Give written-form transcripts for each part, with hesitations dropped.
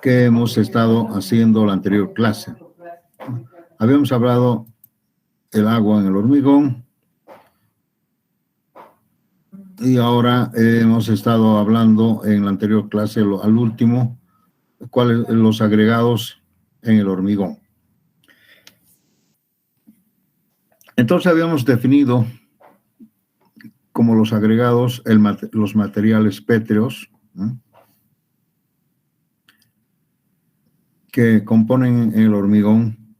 que hemos estado haciendo la anterior clase. Habíamos hablado del agua en el hormigón y ahora hemos estado hablando en la anterior clase, al último, cuáles los agregados en el hormigón. Entonces habíamos definido como los agregados los materiales pétreos, ¿no?, que componen el hormigón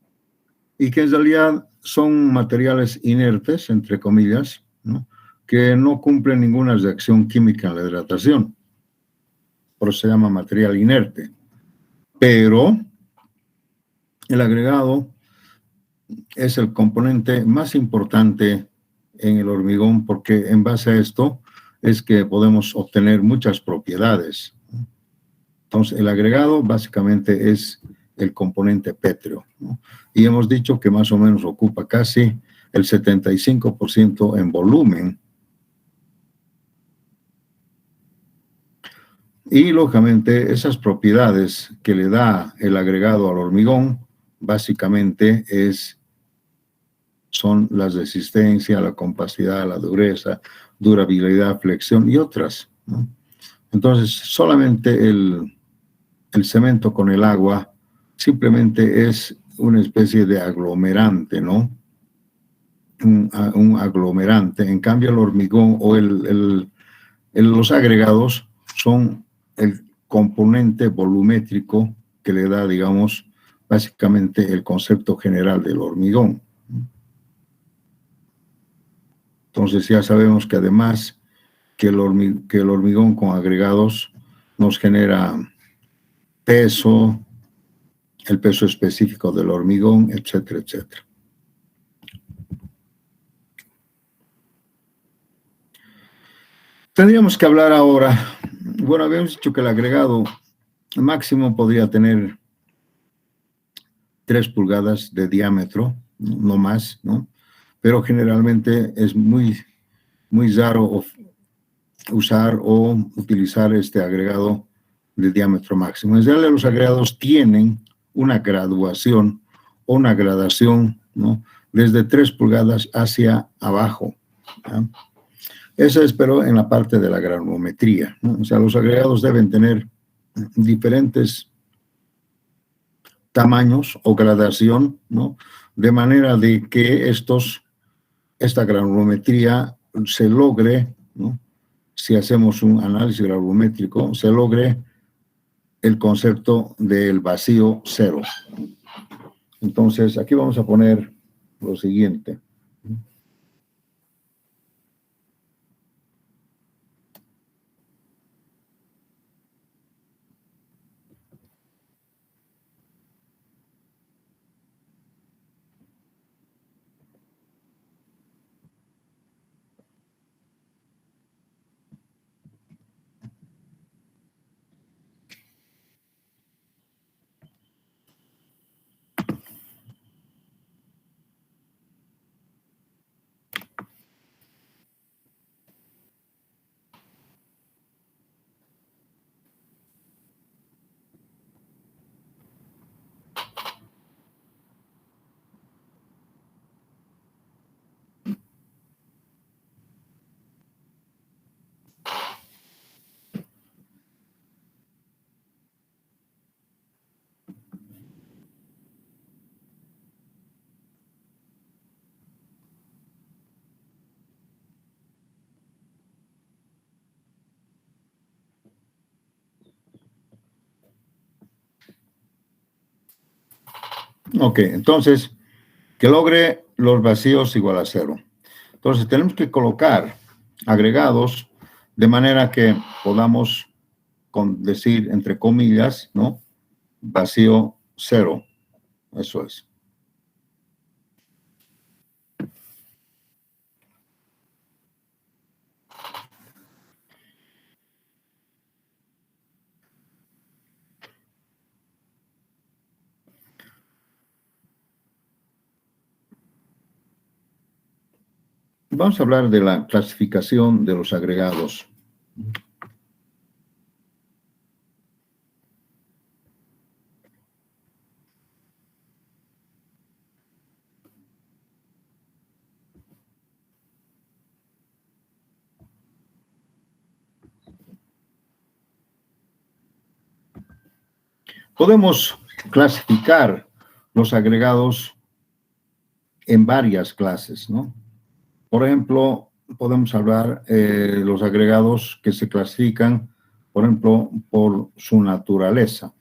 y que en realidad son materiales inertes, entre comillas, ¿no?, que no cumplen ninguna reacción química en la hidratación. Por eso se llama material inerte. Pero el agregado es el componente más importante en el hormigón porque en base a esto es que podemos obtener muchas propiedades. Entonces, el agregado básicamente es el componente pétreo, ¿no? Y hemos dicho que más o menos ocupa casi el 75% en volumen. Y, lógicamente, esas propiedades que le da el agregado al hormigón, básicamente son la resistencia, la compacidad, la dureza, durabilidad, flexión y otras, ¿no? Entonces, solamente el cemento con el agua simplemente es una especie de aglomerante, ¿no? Un aglomerante. En cambio, el hormigón o los agregados son el componente volumétrico que le da, digamos, básicamente el concepto general del hormigón. Entonces ya sabemos que además que el hormigón con agregados nos genera peso, el peso específico del hormigón, etcétera, etcétera. Tendríamos que hablar ahora, bueno, habíamos dicho que el agregado máximo podría tener 3 pulgadas de diámetro, no más, ¿no? Pero generalmente es muy raro usar o utilizar este agregado de diámetro máximo. En realidad, los agregados tienen una graduación o una gradación, ¿no?, desde 3 pulgadas hacia abajo, ¿no? Eso es, pero en la parte de la granulometría, ¿no? O sea, los agregados deben tener diferentes tamaños o gradación, ¿no?, de manera de que esta granulometría se logre, ¿no?, si hacemos un análisis granulométrico, se logre el concepto del vacío cero. Entonces, aquí vamos a poner lo siguiente. Ok, entonces, que logre los vacíos igual a cero. Entonces, tenemos que colocar agregados de manera que podamos decir, entre comillas, ¿no?, vacío cero. Eso es. Vamos a hablar de la clasificación de los agregados. Podemos clasificar los agregados en varias clases, ¿no? Por ejemplo, podemos hablar de los agregados que se clasifican, por ejemplo, por su naturaleza.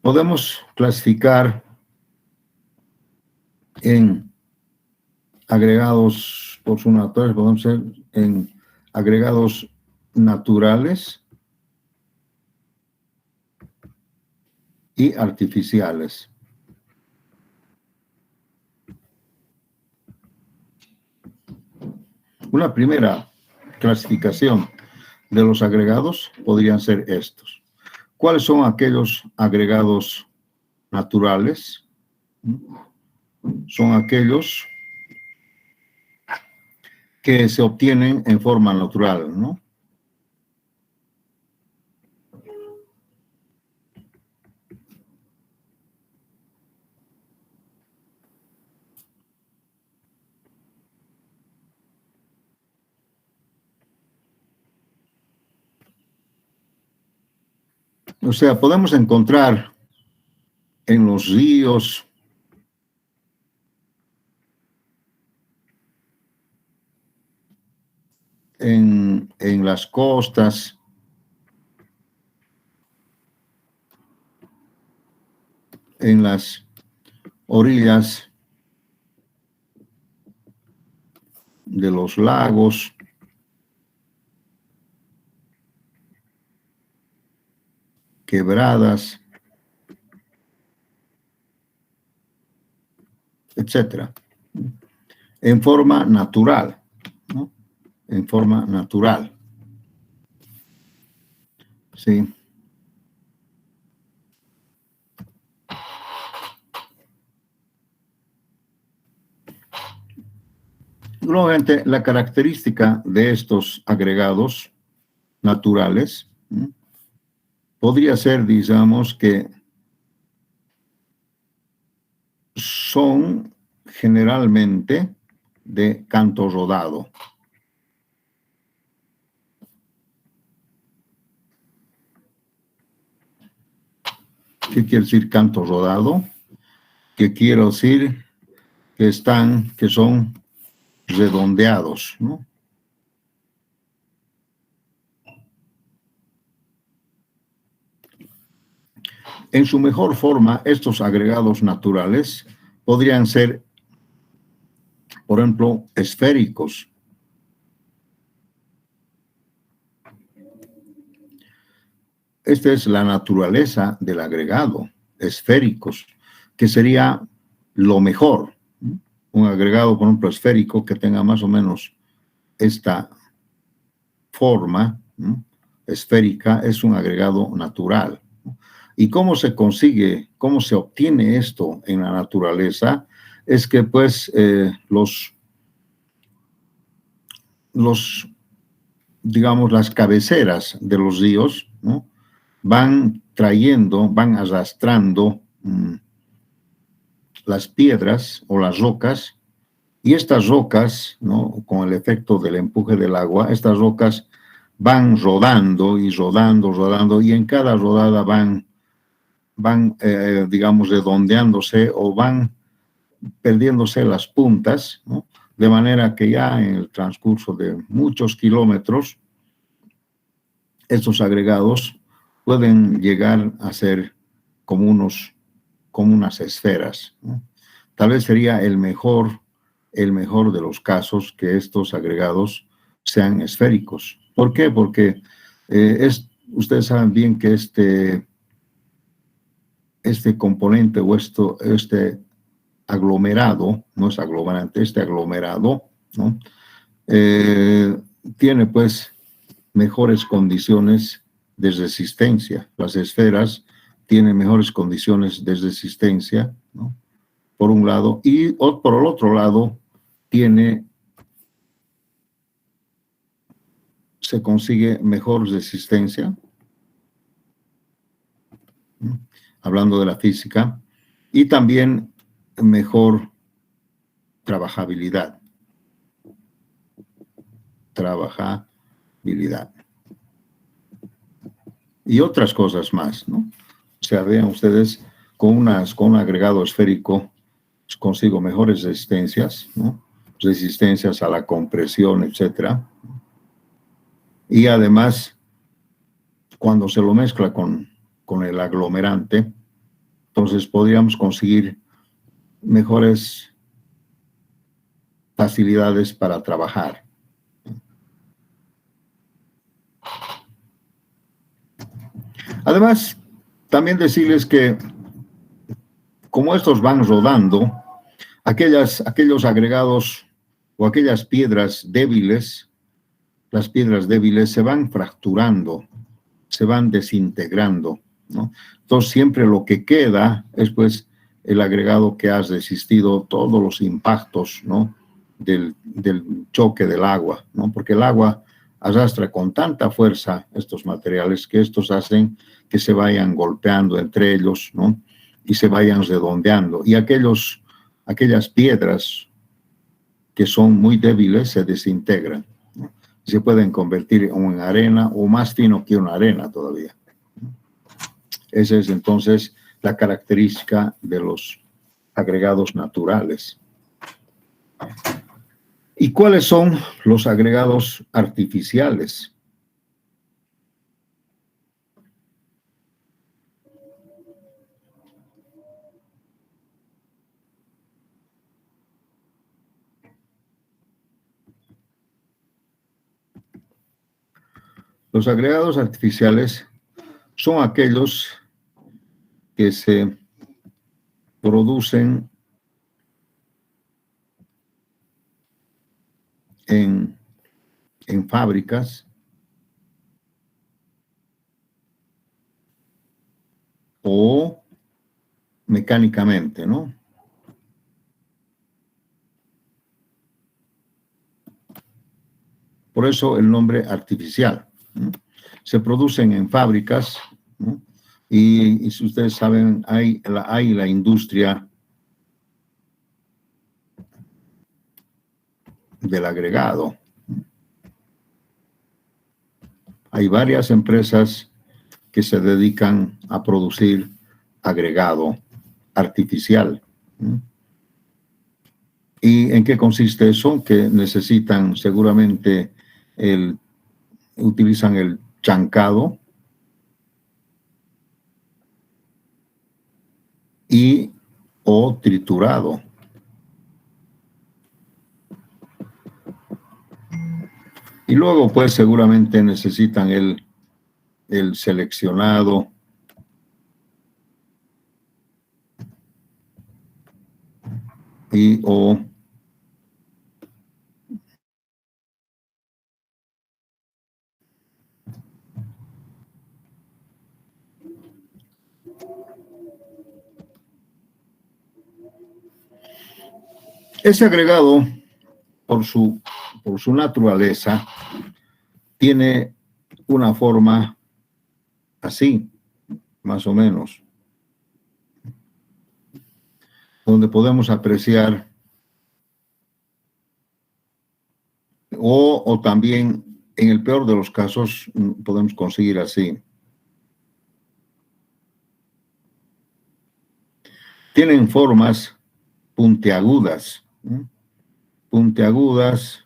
Podemos clasificar en agregados por su naturaleza, podemos ser en agregados naturales y artificiales. Una primera clasificación de los agregados podrían ser estos. ¿Cuáles son aquellos agregados naturales? Son aquellos que se obtienen en forma natural, ¿no? O sea, podemos encontrar en los ríos, en las costas, en las orillas de los lagos, quebradas, etcétera, en forma natural, ¿no? En forma natural. Sí. Nuevamente, la característica de estos agregados naturales podría ser, digamos, que son generalmente de canto rodado. ¿Qué quiere decir canto rodado? Que quiero decir que son redondeados, ¿no? En su mejor forma, estos agregados naturales podrían ser, por ejemplo, esféricos. Esta es la naturaleza del agregado, esféricos, que sería lo mejor. Un agregado, por ejemplo, esférico que tenga más o menos esta forma esférica es un agregado natural. ¿Y cómo se consigue, cómo se obtiene esto en la naturaleza? Es que pues digamos, las cabeceras de los ríos, ¿no? Van arrastrando las piedras o las rocas, y estas rocas, ¿no? Con el efecto del empuje del agua, estas rocas van rodando y rodando, y en cada rodada van digamos, redondeándose o van perdiéndose las puntas, ¿no? De manera que ya en el transcurso de muchos kilómetros, estos agregados pueden llegar a ser como unas esferas, ¿no? Tal vez sería el mejor de los casos que estos agregados sean esféricos. ¿Por qué? Porque ustedes saben bien que este componente o este aglomerado, no es aglomerante, este aglomerado, ¿no? Tiene pues mejores condiciones de resistencia. Las esferas tienen mejores condiciones de resistencia, ¿no? Por un lado, y por el otro lado, se consigue mejor resistencia ¿no? Hablando de la física, y también mejor trabajabilidad. Trabajabilidad. Y otras cosas más, ¿no? O sea, vean ustedes, con un agregado esférico consigo mejores resistencias, ¿no? Resistencias a la compresión, etcétera. Y además, cuando se lo mezcla con el aglomerante, entonces podríamos conseguir mejores facilidades para trabajar. Además, también decirles que como estos van rodando, aquellos agregados o aquellas piedras débiles, las piedras débiles se van fracturando, se van desintegrando, ¿no? Entonces siempre lo que queda es pues el agregado que ha resistido todos los impactos, ¿no? del choque del agua, ¿no? Porque el agua arrastra con tanta fuerza estos materiales que estos hacen que se vayan golpeando entre ellos, ¿no? Y se vayan redondeando. Y aquellas piedras que son muy débiles se desintegran, ¿no? Se pueden convertir en arena o más fino que una arena todavía. Esa es entonces la característica de los agregados naturales. ¿Y cuáles son los agregados artificiales? Los agregados artificiales son aquellos que se producen en fábricas o mecánicamente, ¿no? Por eso el nombre artificial, ¿no? Se producen en fábricas, ¿no? Y si ustedes saben, hay la industria del agregado. Hay varias empresas que se dedican a producir agregado artificial. ¿Y en qué consiste eso? Que necesitan seguramente utilizan el chancado y o triturado. Y luego, pues, seguramente necesitan el seleccionado y o ese agregado, por su naturaleza, tiene una forma así, más o menos, donde podemos apreciar o también, en el peor de los casos, podemos conseguir así. Tienen formas puntiagudas, ¿no? Puntiagudas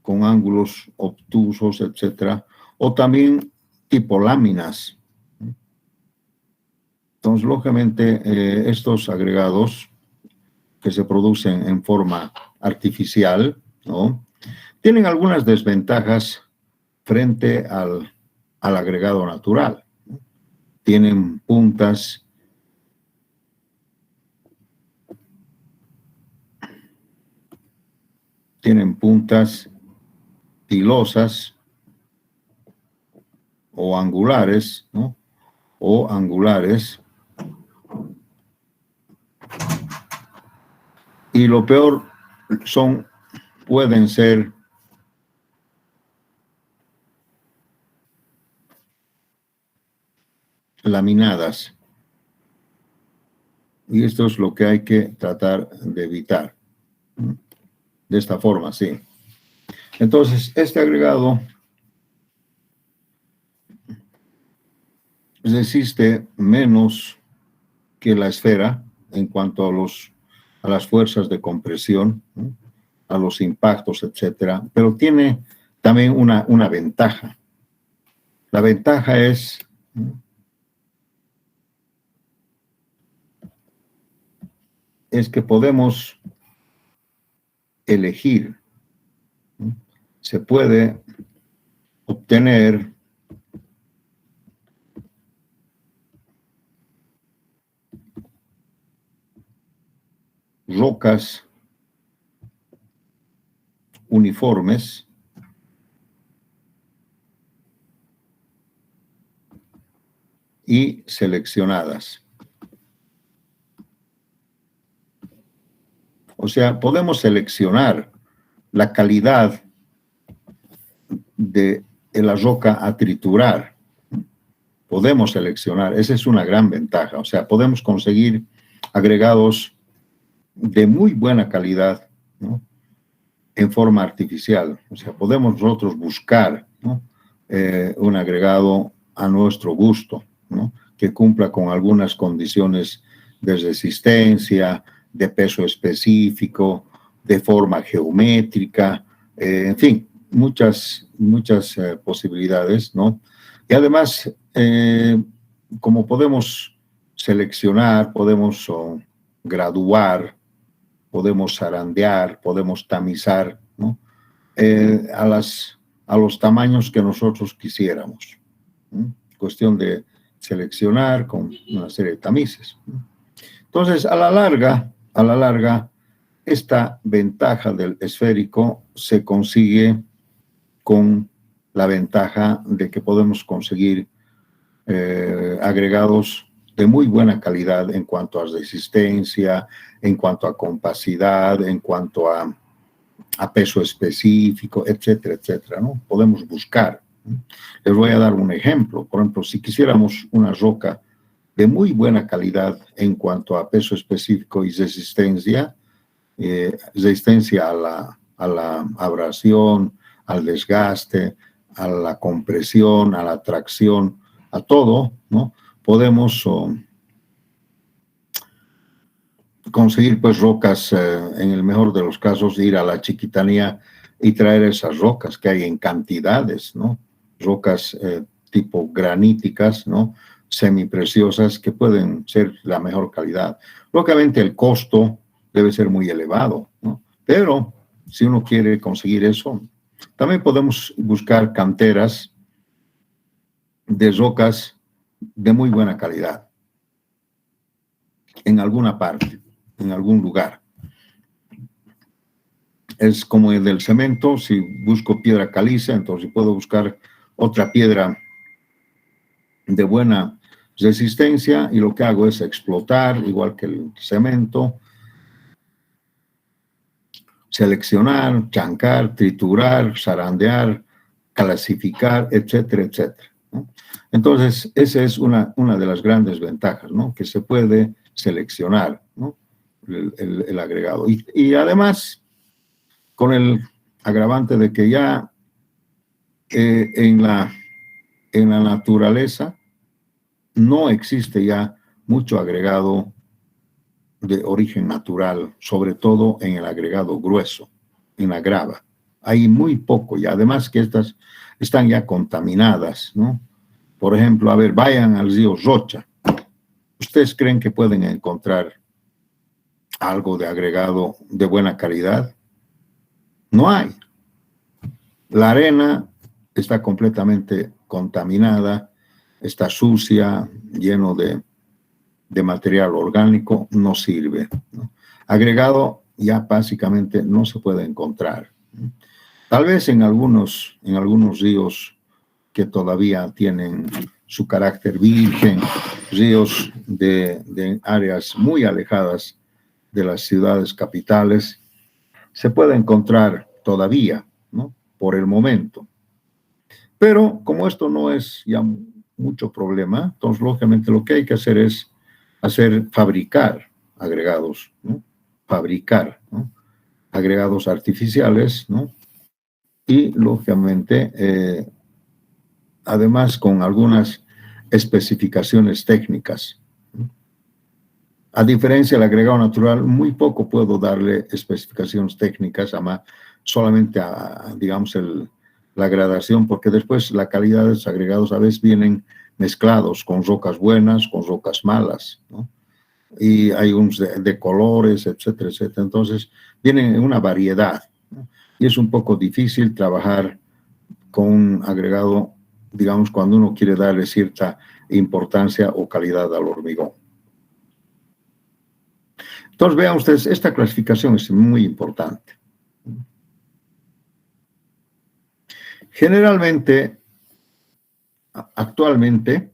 con ángulos obtusos, etcétera, o también tipo láminas. Entonces, lógicamente, estos agregados que se producen en forma artificial, ¿no? Tienen algunas desventajas frente al agregado natural. Tienen puntas pilosas o angulares, ¿no? O angulares. Y lo peor pueden ser laminadas. Y esto es lo que hay que tratar de evitar. De esta forma, sí. Entonces, este agregado resiste menos que la esfera en cuanto a las fuerzas de compresión, ¿no? A los impactos, etcétera, pero tiene también una ventaja. La ventaja es que podemos elegir, ¿no? Se puede obtener rocas uniformes y seleccionadas. O sea, podemos seleccionar la calidad de la roca a triturar. Podemos seleccionar, esa es una gran ventaja. O sea, podemos conseguir agregados de muy buena calidad, ¿no? En forma artificial. O sea, podemos nosotros buscar, ¿no? Un agregado a nuestro gusto, ¿no? Que cumpla con algunas condiciones de resistencia, de peso específico, de forma geométrica, en fin, muchas posibilidades, ¿no? Y además, como podemos seleccionar, podemos graduar, podemos zarandear, podemos tamizar, ¿no? A los tamaños que nosotros quisiéramos, ¿no? Cuestión de seleccionar con una serie de tamices, ¿no? Entonces, a la larga, esta ventaja del esférico se consigue con la ventaja de que podemos conseguir agregados de muy buena calidad en cuanto a resistencia, en cuanto a compacidad, en cuanto a peso específico, etcétera, etcétera, ¿no? Podemos buscar, ¿no? Les voy a dar un ejemplo. Por ejemplo, si quisiéramos una roca de muy buena calidad en cuanto a peso específico y resistencia, resistencia a la abrasión, al desgaste, a la compresión, a la tracción, a todo, ¿no? Podemos conseguir pues rocas, en el mejor de los casos, ir a la Chiquitanía y traer esas rocas que hay en cantidades, ¿no? Rocas tipo graníticas, ¿no? Semipreciosas que pueden ser la mejor calidad. Lógicamente el costo debe ser muy elevado, ¿no? Pero si uno quiere conseguir eso, también podemos buscar canteras de rocas de muy buena calidad en alguna parte, en algún lugar. Es como el del cemento. Si busco piedra caliza, entonces puedo buscar otra piedra de buena resistencia y lo que hago es explotar, igual que el cemento, seleccionar, chancar, triturar, zarandear, clasificar, etcétera, etcétera, ¿no? Entonces, esa es una de las grandes ventajas, ¿no? Que se puede seleccionar, ¿no? El agregado. Y además, con el agravante de que ya en la naturaleza no existe ya mucho agregado de origen natural, sobre todo en el agregado grueso, en la grava. Hay muy poco y además que estas están ya contaminadas, ¿no? Por ejemplo, a ver, vayan al río Rocha. ¿Ustedes creen que pueden encontrar algo de agregado de buena calidad? No hay. La arena está completamente contaminada, está sucia, lleno de material orgánico, no sirve, ¿no? Agregado ya básicamente no se puede encontrar, ¿no? Tal vez en algunos ríos que todavía tienen su carácter virgen, ríos de áreas muy alejadas de las ciudades capitales, se puede encontrar todavía, ¿no? Por el momento. Pero como esto no es ya mucho problema, entonces lógicamente lo que hay que hacer es fabricar agregados, ¿no? Fabricar, ¿no? Agregados artificiales, ¿no? Y, lógicamente, además con algunas especificaciones técnicas. A diferencia del agregado natural, muy poco puedo darle especificaciones técnicas, además solamente a digamos, la gradación, porque después la calidad de los agregados a veces vienen mezclados con rocas buenas, con rocas malas, ¿no? Y hay unos de colores, etcétera, etcétera. Entonces, vienen en una variedad, ¿no? Y es un poco difícil trabajar con un agregado, digamos, cuando uno quiere darle cierta importancia o calidad al hormigón. Entonces, vean ustedes, esta clasificación es muy importante. Generalmente, actualmente,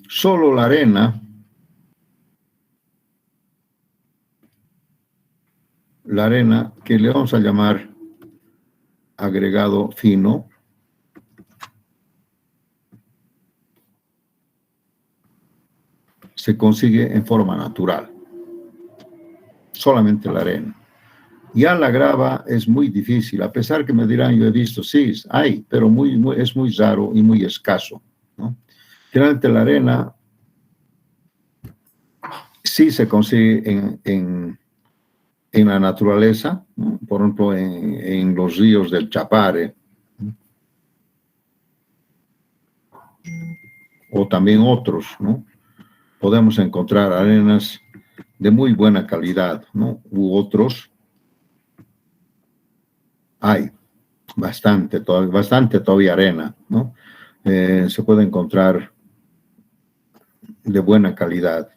solo la arena que le vamos a llamar agregado fino, se consigue en forma natural. Solamente la arena. Ya la grava es muy difícil, a pesar que me dirán, yo he visto, sí, hay, pero es muy raro y muy escaso, ¿no? Generalmente la arena sí se consigue en la naturaleza, ¿no? Por ejemplo, en los ríos del Chapare, ¿no? O también otros, ¿no? Podemos encontrar arenas de muy buena calidad, ¿no? U otros. Hay bastante todavía arena, ¿no? Se puede encontrar de buena calidad.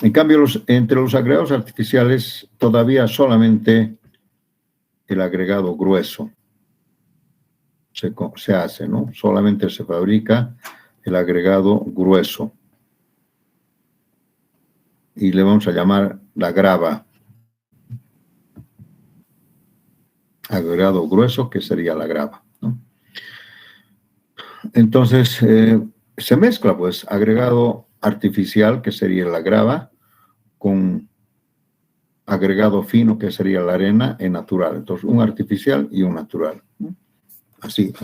En cambio, entre los agregados artificiales, todavía solamente el agregado grueso se hace, ¿no? Solamente se fabrica el agregado grueso. Y le vamos a llamar la grava. Agregado grueso, que sería la grava, ¿no? Entonces, se mezcla, pues, agregado artificial, que sería la grava, con agregado fino, que sería la arena, en natural. Entonces, un artificial y un natural, ¿no? Así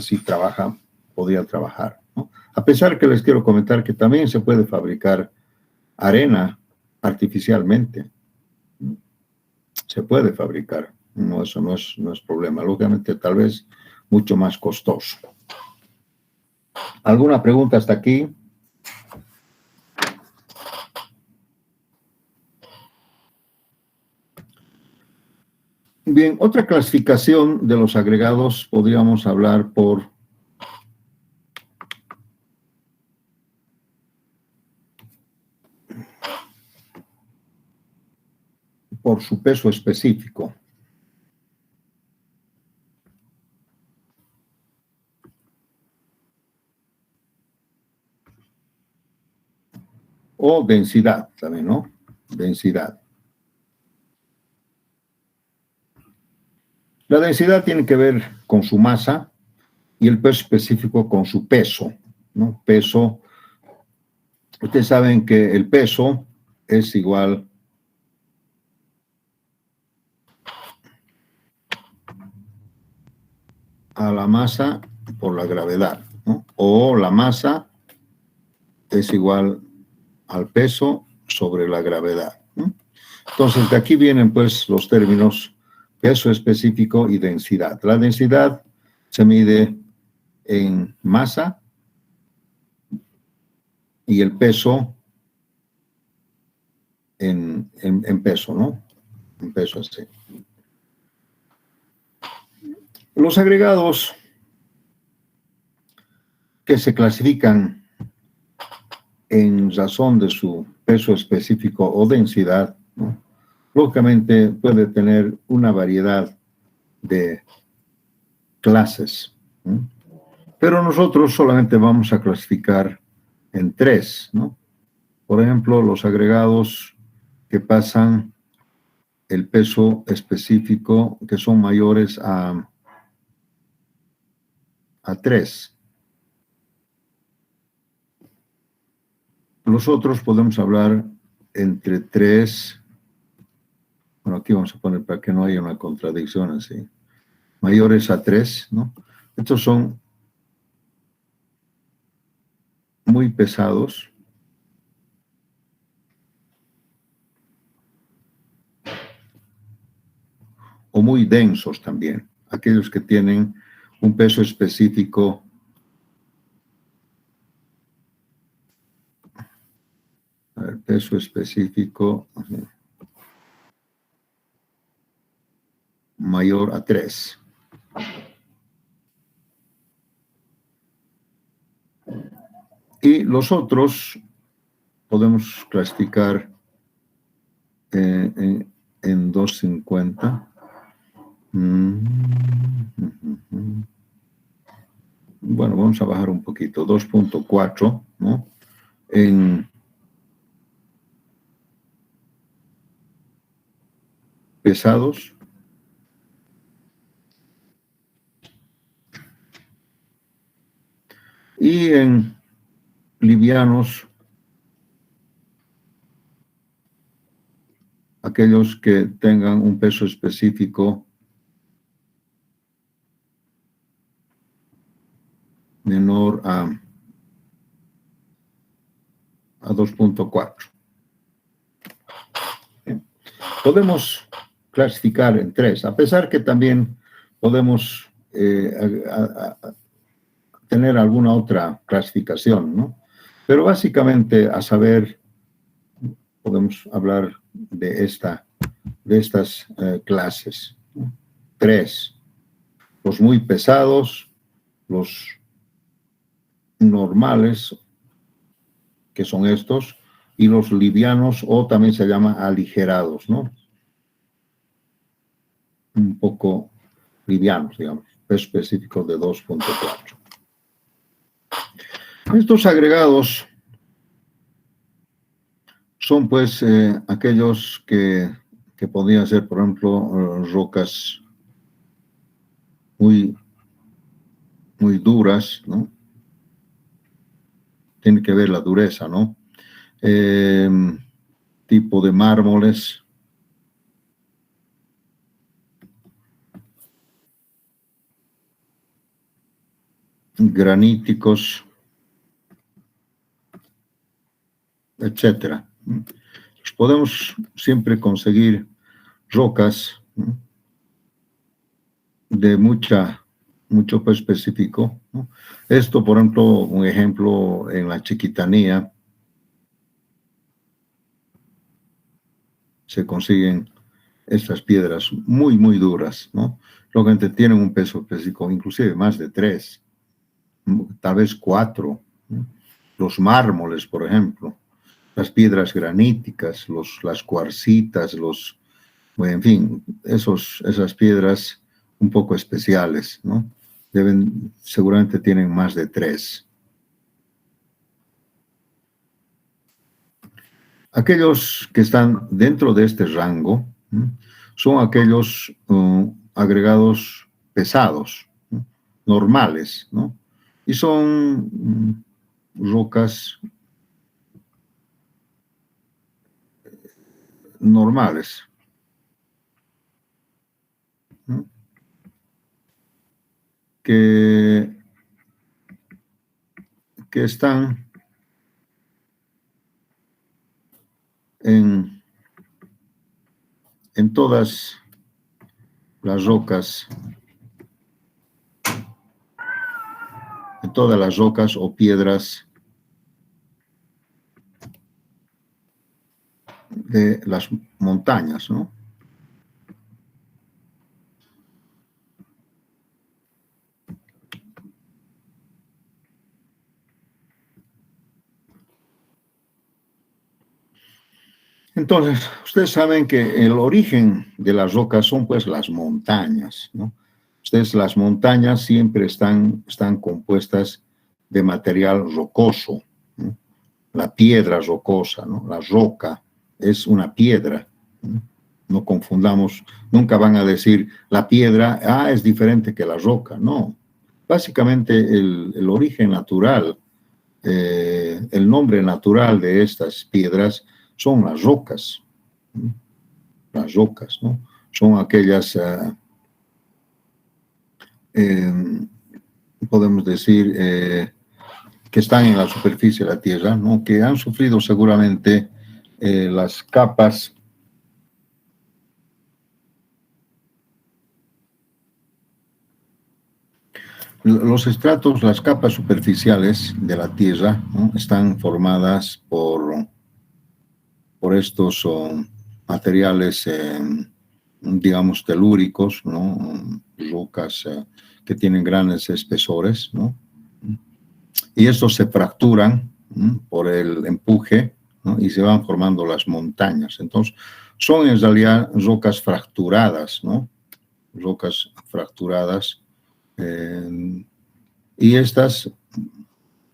podría trabajar, ¿no? A pesar que les quiero comentar que también se puede fabricar arena artificialmente. Se puede fabricar. No, eso no es problema. Lógicamente, tal vez mucho más costoso. ¿Alguna pregunta hasta aquí? Bien, otra clasificación de los agregados podríamos hablar por su peso específico. O densidad también, ¿no? Densidad. La densidad tiene que ver con su masa y el peso específico con su peso, ¿no? Peso. Ustedes saben que el peso es igual a la masa por la gravedad, ¿no? O la masa es igual al peso sobre la gravedad, ¿no? Entonces, de aquí vienen, pues, los términos peso específico y densidad. La densidad se mide en masa y el peso en peso, ¿no? En peso así. Los agregados que se clasifican en razón de su peso específico o densidad, ¿no? Lógicamente puede tener una variedad de clases, ¿no? Pero nosotros solamente vamos a clasificar en 3, ¿no? Por ejemplo, los agregados que pasan el peso específico que son mayores a 3. Los otros podemos hablar entre 3, bueno, aquí vamos a poner para que no haya una contradicción así, mayores a 3, ¿no? Estos son muy pesados, o muy densos también, aquellos que tienen un peso específico peso específico mayor a 3. Y los otros podemos clasificar en 250. Bueno, vamos a bajar un poquito, 2.4, ¿no? En pesados. Y en livianos, aquellos que tengan un peso específico menor a 2.4. Podemos clasificar en 3, a pesar que también podemos tener alguna otra clasificación, ¿no? Pero básicamente, a saber, podemos hablar de estas clases, ¿no? 3, los muy pesados, los normales, que son estos, y los livianos, o también se llama aligerados, ¿no? Un poco livianos, digamos, peso específico de 2.4. Estos agregados son, pues, aquellos que podrían ser, por ejemplo, rocas muy duras, ¿no? Tiene que ver la dureza, ¿no? Tipo de mármoles, graníticos, etcétera. Podemos siempre conseguir rocas, ¿no?, de mucho peso específico, ¿no? Esto, por ejemplo, un ejemplo en la Chiquitanía, se consiguen estas piedras muy duras, ¿no? Lógicamente tienen un peso específico, inclusive más de 3, tal vez 4, ¿no? Los mármoles, por ejemplo, las piedras graníticas, las cuarcitas, en fin, esas piedras un poco especiales, ¿no? Seguramente tienen más de 3. Aquellos que están dentro de este rango, ¿no?, son aquellos agregados pesados, ¿no?, normales, ¿no? Y son rocas normales, ¿no?, que están en todas las rocas, o piedras de las montañas, ¿no? Entonces, ustedes saben que el origen de las rocas son, pues, las montañas, ¿no? Las montañas siempre están compuestas de material rocoso, ¿no? La piedra rocosa, ¿no? La roca es una piedra, ¿no? No confundamos, nunca van a decir la piedra, es diferente que la roca. No, básicamente el origen natural, el nombre natural de estas piedras son las rocas. Las rocas, ¿no? Son aquellas, podemos decir, que están en la superficie de la Tierra, ¿no? Que han sufrido seguramente las capas los estratos, las capas superficiales de la Tierra, ¿no? Están formadas por estos materiales, digamos, telúricos, ¿no? Rocas que tienen grandes espesores, ¿no? Y estos se fracturan, ¿no? Por el empuje, ¿no? Y se van formando las montañas. Entonces, son en realidad rocas fracturadas, ¿no? Rocas fracturadas. Y estas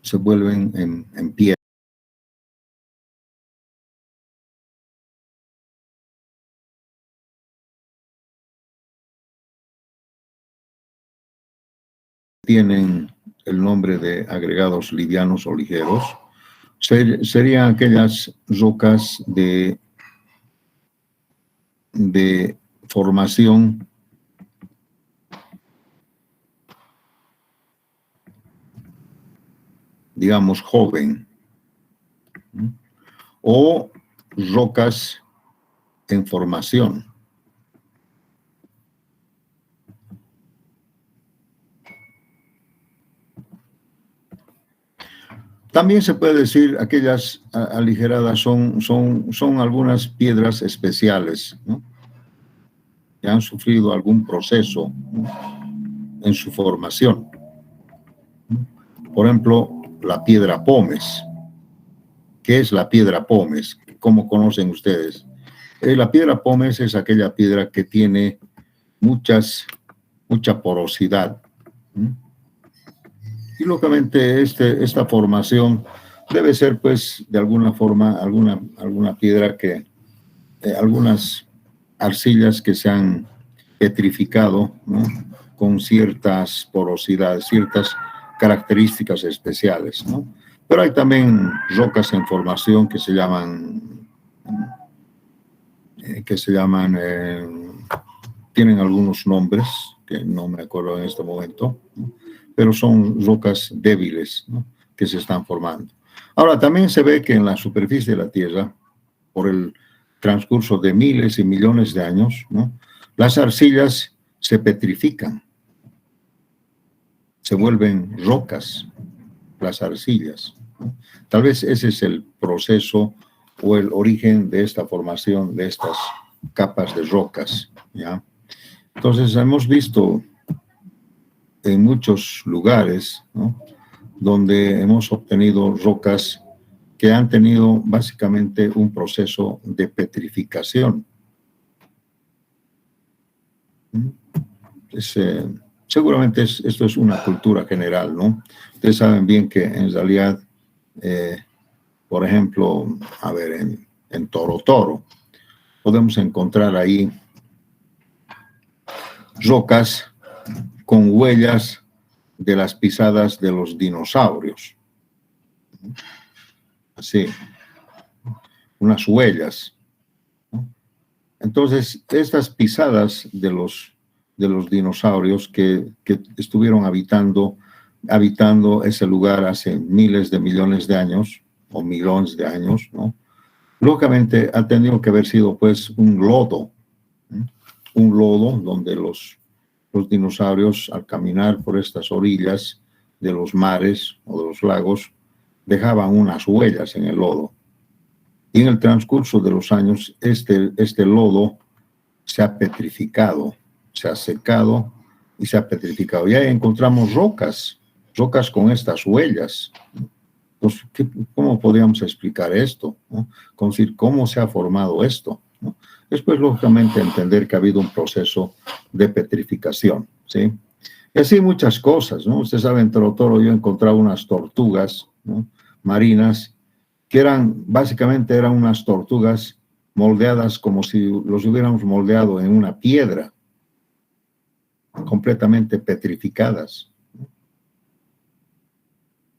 se vuelven en piedra. Tienen el nombre de agregados livianos o ligeros. Serían aquellas rocas de formación digamos, joven, ¿no? O rocas en formación. También se puede decir aquellas aligeradas son algunas piedras especiales, ¿no? Que han sufrido algún proceso, ¿no? En su formación. Por ejemplo, la piedra pómez. ¿Qué es la piedra pómez? ¿Cómo conocen ustedes? La piedra pómez es aquella piedra que tiene mucha porosidad. Y lógicamente esta formación debe ser, pues, de alguna forma, alguna piedra que, algunas arcillas que se han petrificado, ¿no? Con ciertas porosidades, ciertas características especiales, ¿no? Pero hay también rocas en formación que se llaman, tienen algunos nombres que no me acuerdo en este momento, ¿no? Pero son rocas débiles, ¿no? Que se están formando. Ahora, también se ve que en la superficie de la Tierra, por el transcurso de miles y millones de años, ¿no? Las arcillas se petrifican, se vuelven rocas, las arcillas, ¿no? Tal vez ese es el proceso o el origen de esta formación de estas capas de rocas, ¿ya? Entonces, hemos visto en muchos lugares, ¿no? Donde hemos obtenido rocas que han tenido básicamente un proceso de petrificación. Seguramente esto es una cultura general, ¿no? Ustedes saben bien que en realidad, por ejemplo, a ver, en Toro Toro, podemos encontrar ahí rocas con huellas de las pisadas de los dinosaurios. Así, unas huellas, ¿no? Entonces, estas pisadas de los dinosaurios que estuvieron habitando ese lugar hace miles de millones de años, o millones de años, ¿no? Lógicamente ha tenido que haber sido, pues, un lodo, ¿no? Un lodo donde los dinosaurios, al caminar por estas orillas de los mares o de los lagos, dejaban unas huellas en el lodo. Y en el transcurso de los años, este lodo se ha petrificado, se ha secado y se ha petrificado. Y ahí encontramos rocas con estas huellas. Pues, ¿cómo podríamos explicar esto, ¿no? ¿Cómo se ha formado esto, ¿no? Después, lógicamente, entender que ha habido un proceso de petrificación, ¿sí? Y así muchas cosas, ¿no? Ustedes saben, en Toro Toro yo he encontrado unas tortugas, ¿no? Marinas, que básicamente eran unas tortugas moldeadas como si los hubiéramos moldeado en una piedra, completamente petrificadas,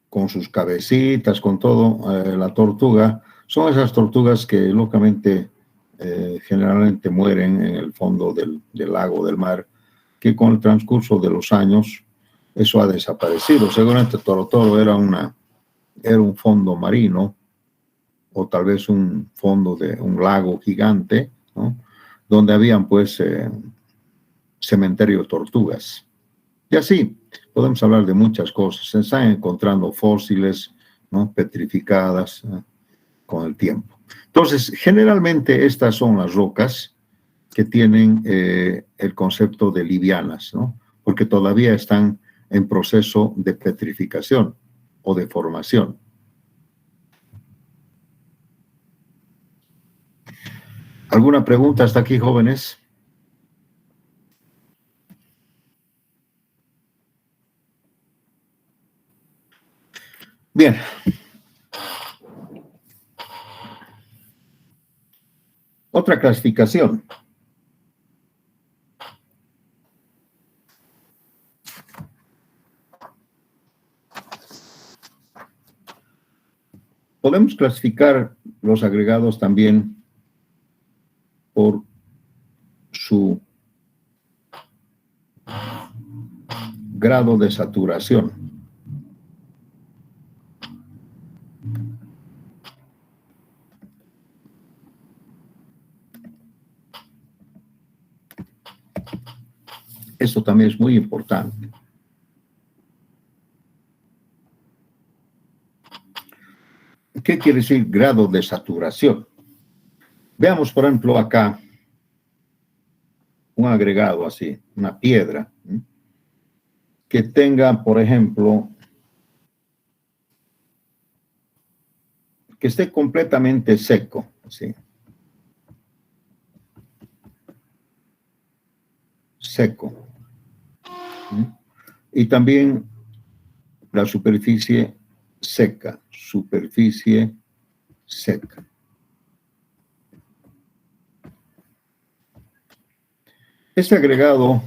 con sus cabecitas, con todo. La tortuga, son esas tortugas que lógicamente generalmente mueren en el fondo del lago, del mar, que con el transcurso de los años eso ha desaparecido. Seguramente Toro era un fondo marino, o tal vez un fondo de un lago gigante, ¿no? Donde habían pues cementerio de tortugas. Y así podemos hablar de muchas cosas. Se están encontrando fósiles, ¿no? Petrificadas con el tiempo. Entonces, generalmente estas son las rocas que tienen el concepto de livianas, ¿no? Porque todavía están en proceso de petrificación o de formación. ¿Alguna pregunta hasta aquí, jóvenes? Bien. Otra clasificación. Podemos clasificar los agregados también por su grado de saturación. Esto también es muy importante. ¿Qué quiere decir grado de saturación? Veamos, por ejemplo, acá un agregado así, una piedra, que tenga, por ejemplo, que esté completamente seco, ¿sí? Seco. Y también la superficie seca, superficie seca. Este agregado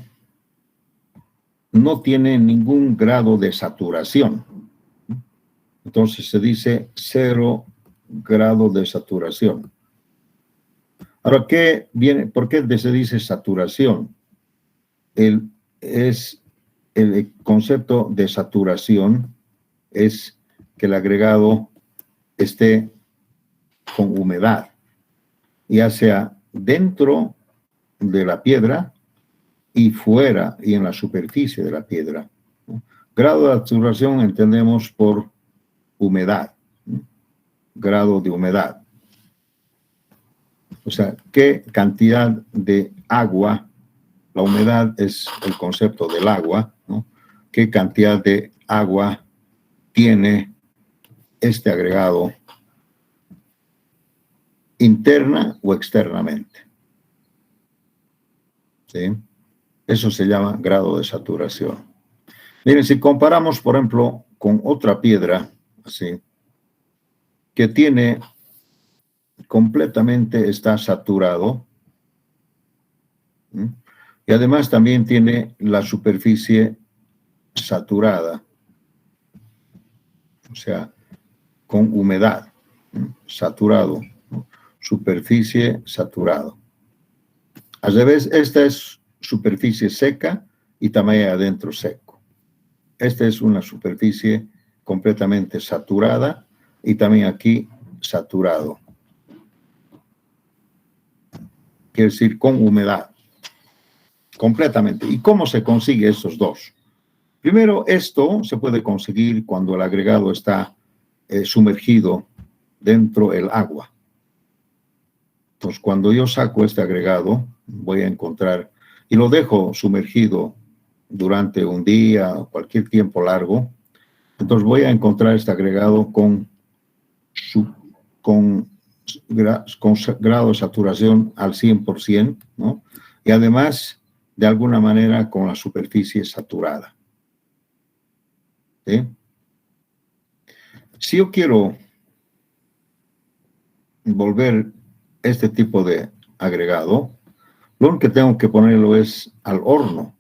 no tiene ningún grado de saturación. Entonces se dice 0 grado de saturación. Ahora, ¿por qué se dice saturación? El concepto de saturación es que el agregado esté con humedad, ya sea dentro de la piedra y fuera y en la superficie de la piedra. Grado de saturación entendemos por humedad, grado de humedad. O sea, qué cantidad de agua, la humedad es el concepto del agua, ¿no? ¿Qué cantidad de agua tiene este agregado interna o externamente? ¿Sí? Eso se llama grado de saturación. Miren, si comparamos, por ejemplo, con otra piedra, así, que tiene completamente, está saturado, ¿sí? Y además también tiene la superficie saturada, o sea, con humedad, saturado, ¿no? Superficie saturado. Al revés, esta es superficie seca y también adentro seco. Esta es una superficie completamente saturada y también aquí saturado. Quiere decir con humedad, completamente. ¿Y cómo se consigue estos dos? Primero, esto se puede conseguir cuando el agregado está sumergido dentro del agua. Entonces, cuando yo saco este agregado, voy a encontrar, y lo dejo sumergido durante un día o cualquier tiempo largo, entonces voy a encontrar este agregado con grado de saturación al 100%, ¿no? Y además, de alguna manera, con la superficie saturada. ¿Sí? Si yo quiero volver este tipo de agregado, lo único que tengo que ponerlo es al horno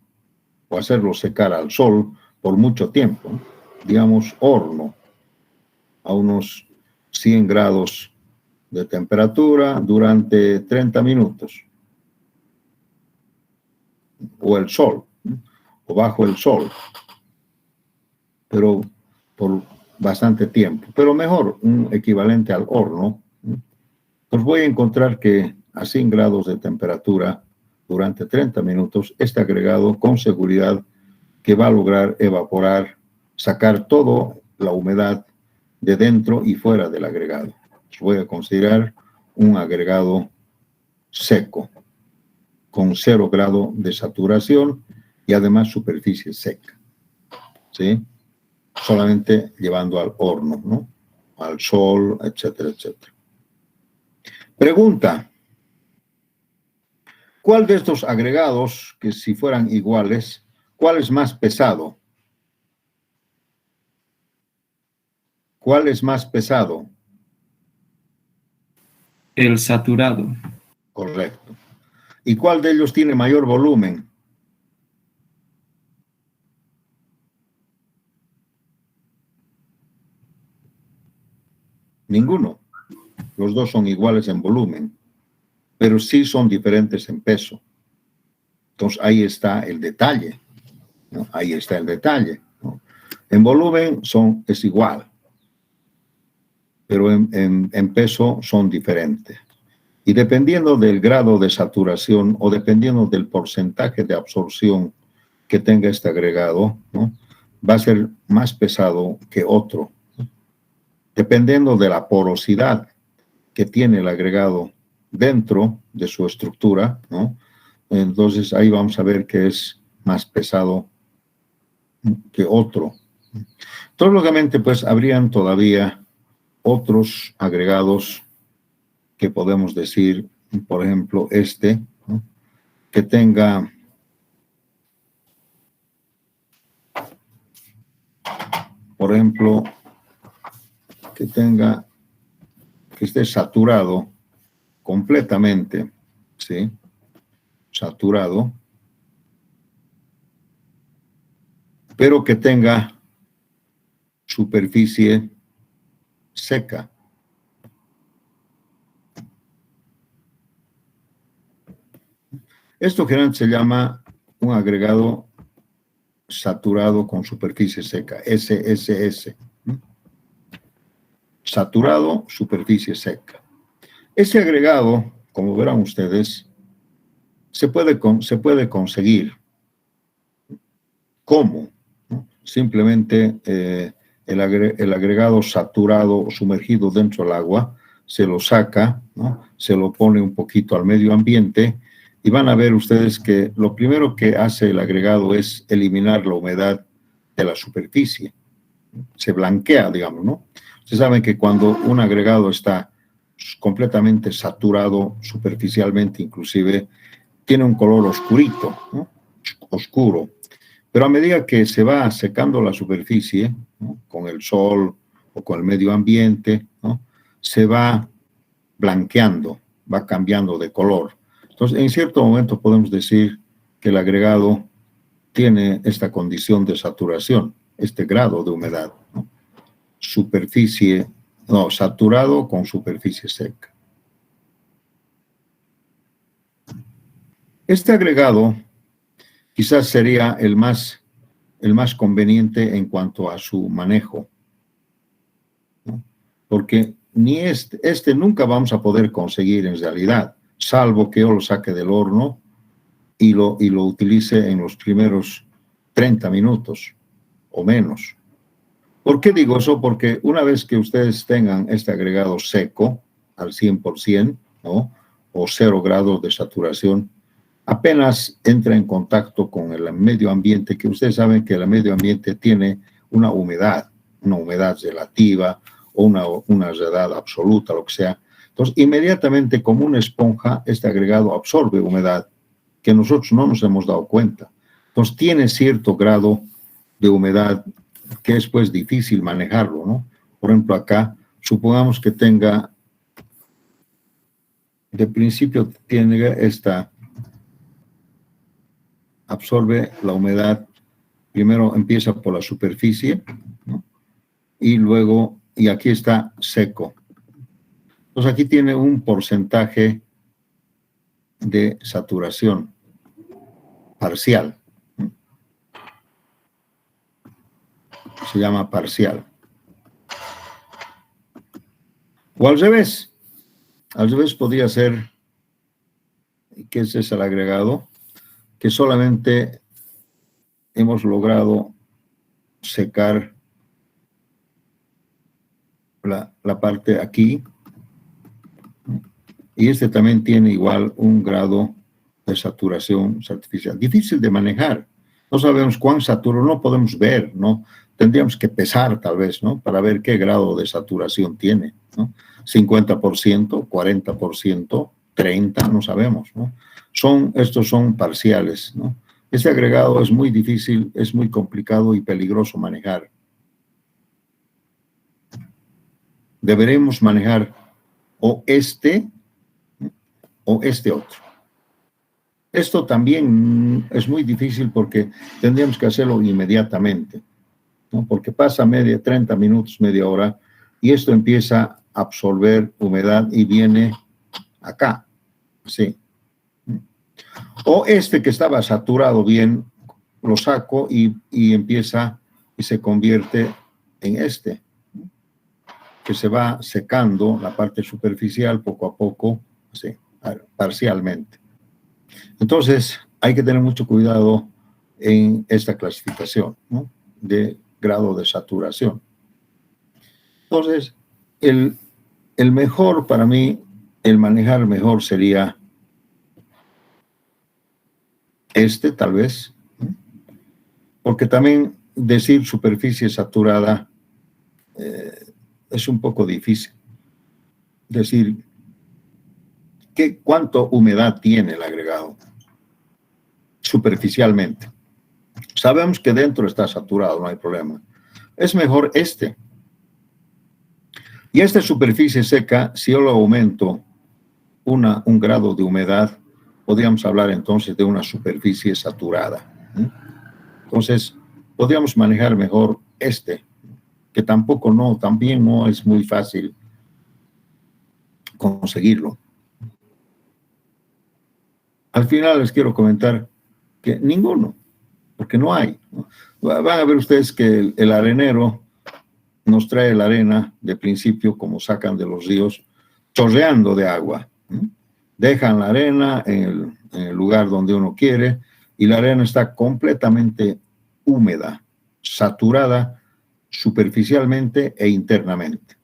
o hacerlo secar al sol por mucho tiempo. Digamos horno a unos 100 grados de temperatura durante 30 minutos. O el sol, o bajo el sol, pero por bastante tiempo. Pero mejor, un equivalente al horno, pues voy a encontrar que a 100 grados de temperatura durante 30 minutos, este agregado con seguridad que va a lograr evaporar, sacar toda la humedad de dentro y fuera del agregado. Voy a considerar un agregado seco, con 0 grado de saturación y además superficie seca, ¿sí? Solamente llevando al horno, ¿no? Al sol, etcétera, etcétera. Pregunta: ¿cuál de estos agregados, que si fueran iguales, cuál es más pesado? ¿Cuál es más pesado? El saturado. Correcto. ¿Y cuál de ellos tiene mayor volumen? Ninguno. Los dos son iguales en volumen, pero sí son diferentes en peso. Entonces ahí está el detalle, ¿no? Ahí está el detalle, ¿no? En volumen es igual, pero en peso son diferentes. Y dependiendo del grado de saturación o dependiendo del porcentaje de absorción que tenga este agregado, ¿no?, va a ser más pesado que otro, ¿no?, dependiendo de la porosidad que tiene el agregado dentro de su estructura, ¿no? Entonces ahí vamos a ver que es más pesado que otro. Entonces, lógicamente, pues habrían todavía otros agregados que podemos decir, por ejemplo, ¿no?, que tenga que esté saturado completamente, ¿sí? Saturado, pero que tenga superficie seca. Esto generalmente se llama un agregado saturado con superficie seca, SSS. Saturado, superficie seca. Ese agregado, como verán ustedes, se puede conseguir. ¿Cómo? ¿No? Simplemente el agregado saturado o sumergido dentro del agua se lo saca, ¿no?, se lo pone un poquito al medio ambiente y van a ver ustedes que lo primero que hace el agregado es eliminar la humedad de la superficie. Se blanquea, digamos, ¿no? Ustedes saben que cuando un agregado está completamente saturado superficialmente, inclusive, tiene un color oscurito, ¿no?, oscuro. Pero a medida que se va secando la superficie, ¿no?, con el sol o con el medio ambiente, ¿no?, se va blanqueando, va cambiando de color. Entonces, en cierto momento podemos decir que el agregado tiene esta condición de saturación, este grado de humedad, ¿no?, saturado con superficie seca. Este agregado quizás sería el más conveniente en cuanto a su manejo, ¿no?, porque ni este nunca vamos a poder conseguir en realidad, salvo que yo lo saque del horno y lo utilice en los primeros 30 minutos o menos. ¿Por qué digo eso? Porque una vez que ustedes tengan este agregado seco al 100%, ¿no?, o 0 grados de saturación, apenas entra en contacto con el medio ambiente, que ustedes saben que el medio ambiente tiene una humedad relativa o una humedad absoluta, lo que sea. Entonces, inmediatamente, como una esponja, este agregado absorbe humedad que nosotros no nos hemos dado cuenta. Entonces, tiene cierto grado de humedad que es pues difícil manejarlo, ¿no? Por ejemplo, acá, supongamos que tenga de principio tiene absorbe la humedad, primero empieza por la superficie, ¿no? Y luego, y aquí está seco. Entonces aquí tiene un porcentaje de saturación parcial. Se llama parcial. O al revés. Al revés podría ser, que ese es el agregado, que solamente hemos logrado secar la parte aquí, y este también tiene igual un grado de saturación artificial. Difícil de manejar. No sabemos cuán saturado, no podemos ver, ¿no? Tendríamos que pesar tal vez, ¿no? Para ver qué grado de saturación tiene, ¿no? 50%, 40%, 30%, no sabemos, ¿no? Estos son parciales, ¿no? Este agregado es muy difícil, es muy complicado y peligroso manejar. Deberemos manejar o este otro. Esto también es muy difícil porque tendríamos que hacerlo inmediatamente, ¿no? Porque pasa 30 minutos, media hora, y esto empieza a absorber humedad y viene acá, sí. O este que estaba saturado bien, lo saco y empieza y se convierte en este, que se va secando la parte superficial poco a poco, sí, parcialmente. Entonces, hay que tener mucho cuidado en esta clasificación, ¿no? De grado de saturación. Entonces, el mejor para mí, el manejar mejor sería tal vez, ¿no? Porque también decir superficie saturada es un poco difícil. Decir cuánto humedad tiene el agregado superficialmente. Sabemos que dentro está saturado, no hay problema. Es mejor este. Y esta superficie seca, si yo lo aumento un grado de humedad, podríamos hablar entonces de una superficie saturada. Entonces, podríamos manejar mejor que también no es muy fácil conseguirlo. Al final les quiero comentar que ninguno, porque no hay, ¿no? Van a ver ustedes que el arenero nos trae la arena de principio, como sacan de los ríos, chorreando de agua. Dejan la arena en el lugar donde uno quiere y la arena está completamente húmeda, saturada superficialmente e internamente.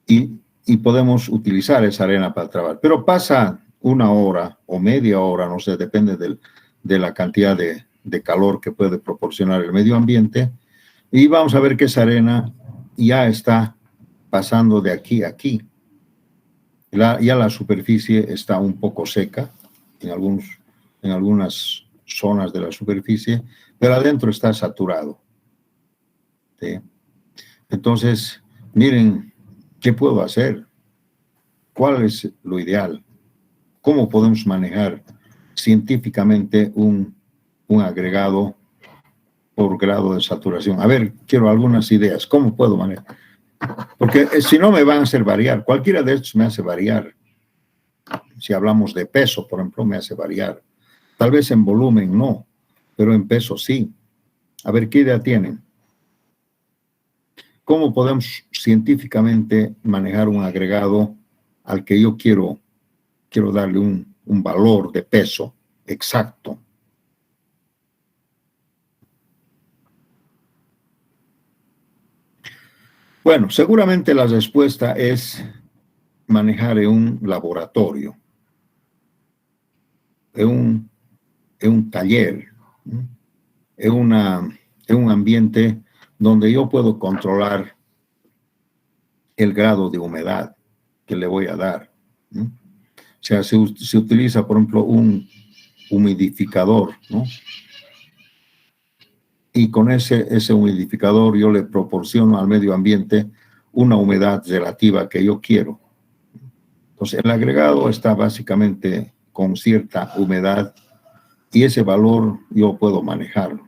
Y podemos utilizar esa arena para trabajar. Pero pasa una hora o media hora, no sé, depende de la cantidad de calor que puede proporcionar el medio ambiente, y vamos a ver que esa arena ya está pasando de aquí a aquí. Ya la superficie está un poco seca en algunas zonas de la superficie, pero adentro está saturado, ¿sí? Entonces, miren, ¿qué puedo hacer? ¿Cuál es lo ideal? ¿Cómo podemos manejar científicamente un agregado por grado de saturación? A ver, quiero algunas ideas. ¿Cómo puedo manejar? Porque si no me van a hacer variar. Cualquiera de estos me hace variar. Si hablamos de peso, por ejemplo, me hace variar. Tal vez en volumen no, pero en peso sí. A ver, ¿qué idea tienen? ¿Cómo podemos científicamente manejar un agregado al que yo quiero darle un valor de peso exacto? Bueno, seguramente la respuesta es manejar en un laboratorio, en un taller, en un ambiente donde yo puedo controlar el grado de humedad que le voy a dar. O sea, se utiliza, por ejemplo, un humidificador, ¿no? Y con ese humidificador yo le proporciono al medio ambiente una humedad relativa que yo quiero. Entonces, el agregado está básicamente con cierta humedad y ese valor yo puedo manejarlo.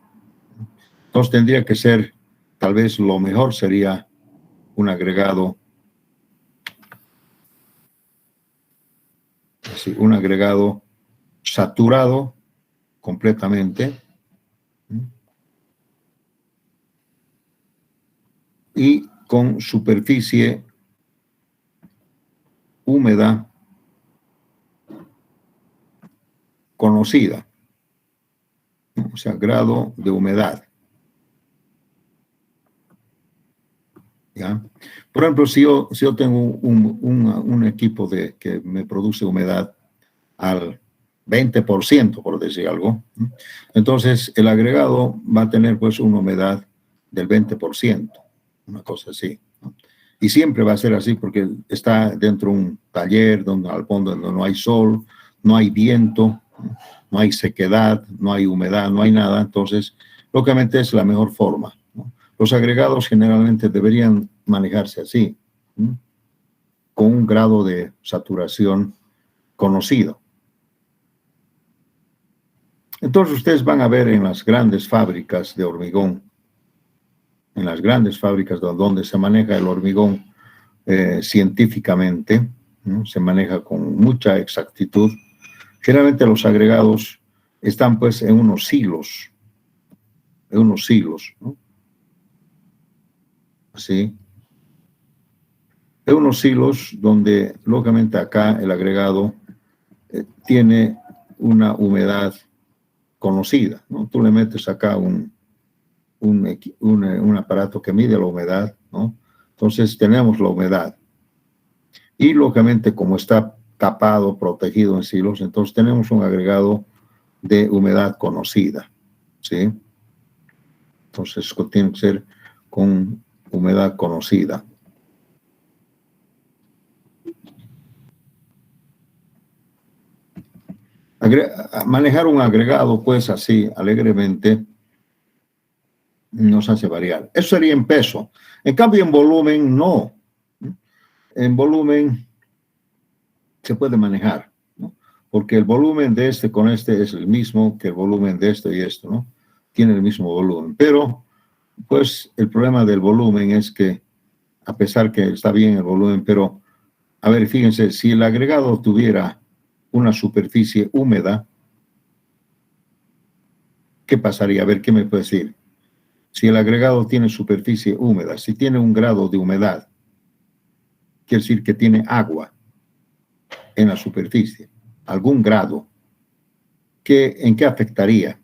Entonces, tendría que ser, tal vez lo mejor sería un agregado, así, un agregado saturado completamente y con superficie húmeda conocida, o sea, grado de humedad. ¿Ya? Por ejemplo, si yo tengo un equipo que me produce humedad al 20%, por decir algo, entonces el agregado va a tener pues una humedad del 20%, una cosa así, ¿no? Y siempre va a ser así porque está dentro de un taller donde al fondo donde no hay sol, no hay viento, no hay sequedad, no hay humedad, no hay nada. Entonces, lógicamente es la mejor forma, ¿no? Los agregados generalmente deberían manejarse así, ¿no? Con un grado de saturación conocido. Entonces ustedes van a ver en las grandes fábricas de hormigón, en las grandes fábricas donde se maneja el hormigón científicamente, ¿no? Se maneja con mucha exactitud. Generalmente los agregados están pues en unos silos, ¿no? Así. En unos silos donde, lógicamente, acá el agregado tiene una humedad conocida, ¿no? Tú le metes acá un aparato que mide la humedad, ¿no? Entonces tenemos la humedad. Y, lógicamente, como está tapado, protegido en silos, entonces tenemos un agregado de humedad conocida, ¿sí? Entonces tiene que ser con humedad conocida. Manejar un agregado, pues así, alegremente, nos hace variar. Eso sería en peso. En cambio, en volumen, no. En volumen se puede manejar, ¿no? Porque el volumen de este con este es el mismo que el volumen de esto y esto, ¿no? Tiene el mismo volumen. Pero, pues, el problema del volumen es que, a pesar que está bien el volumen, pero, a ver, fíjense, si el agregado tuviera una superficie húmeda, ¿qué pasaría? A ver, ¿qué me puede decir? Si el agregado tiene superficie húmeda, si tiene un grado de humedad, quiere decir que tiene agua en la superficie, algún grado, ¿en qué afectaría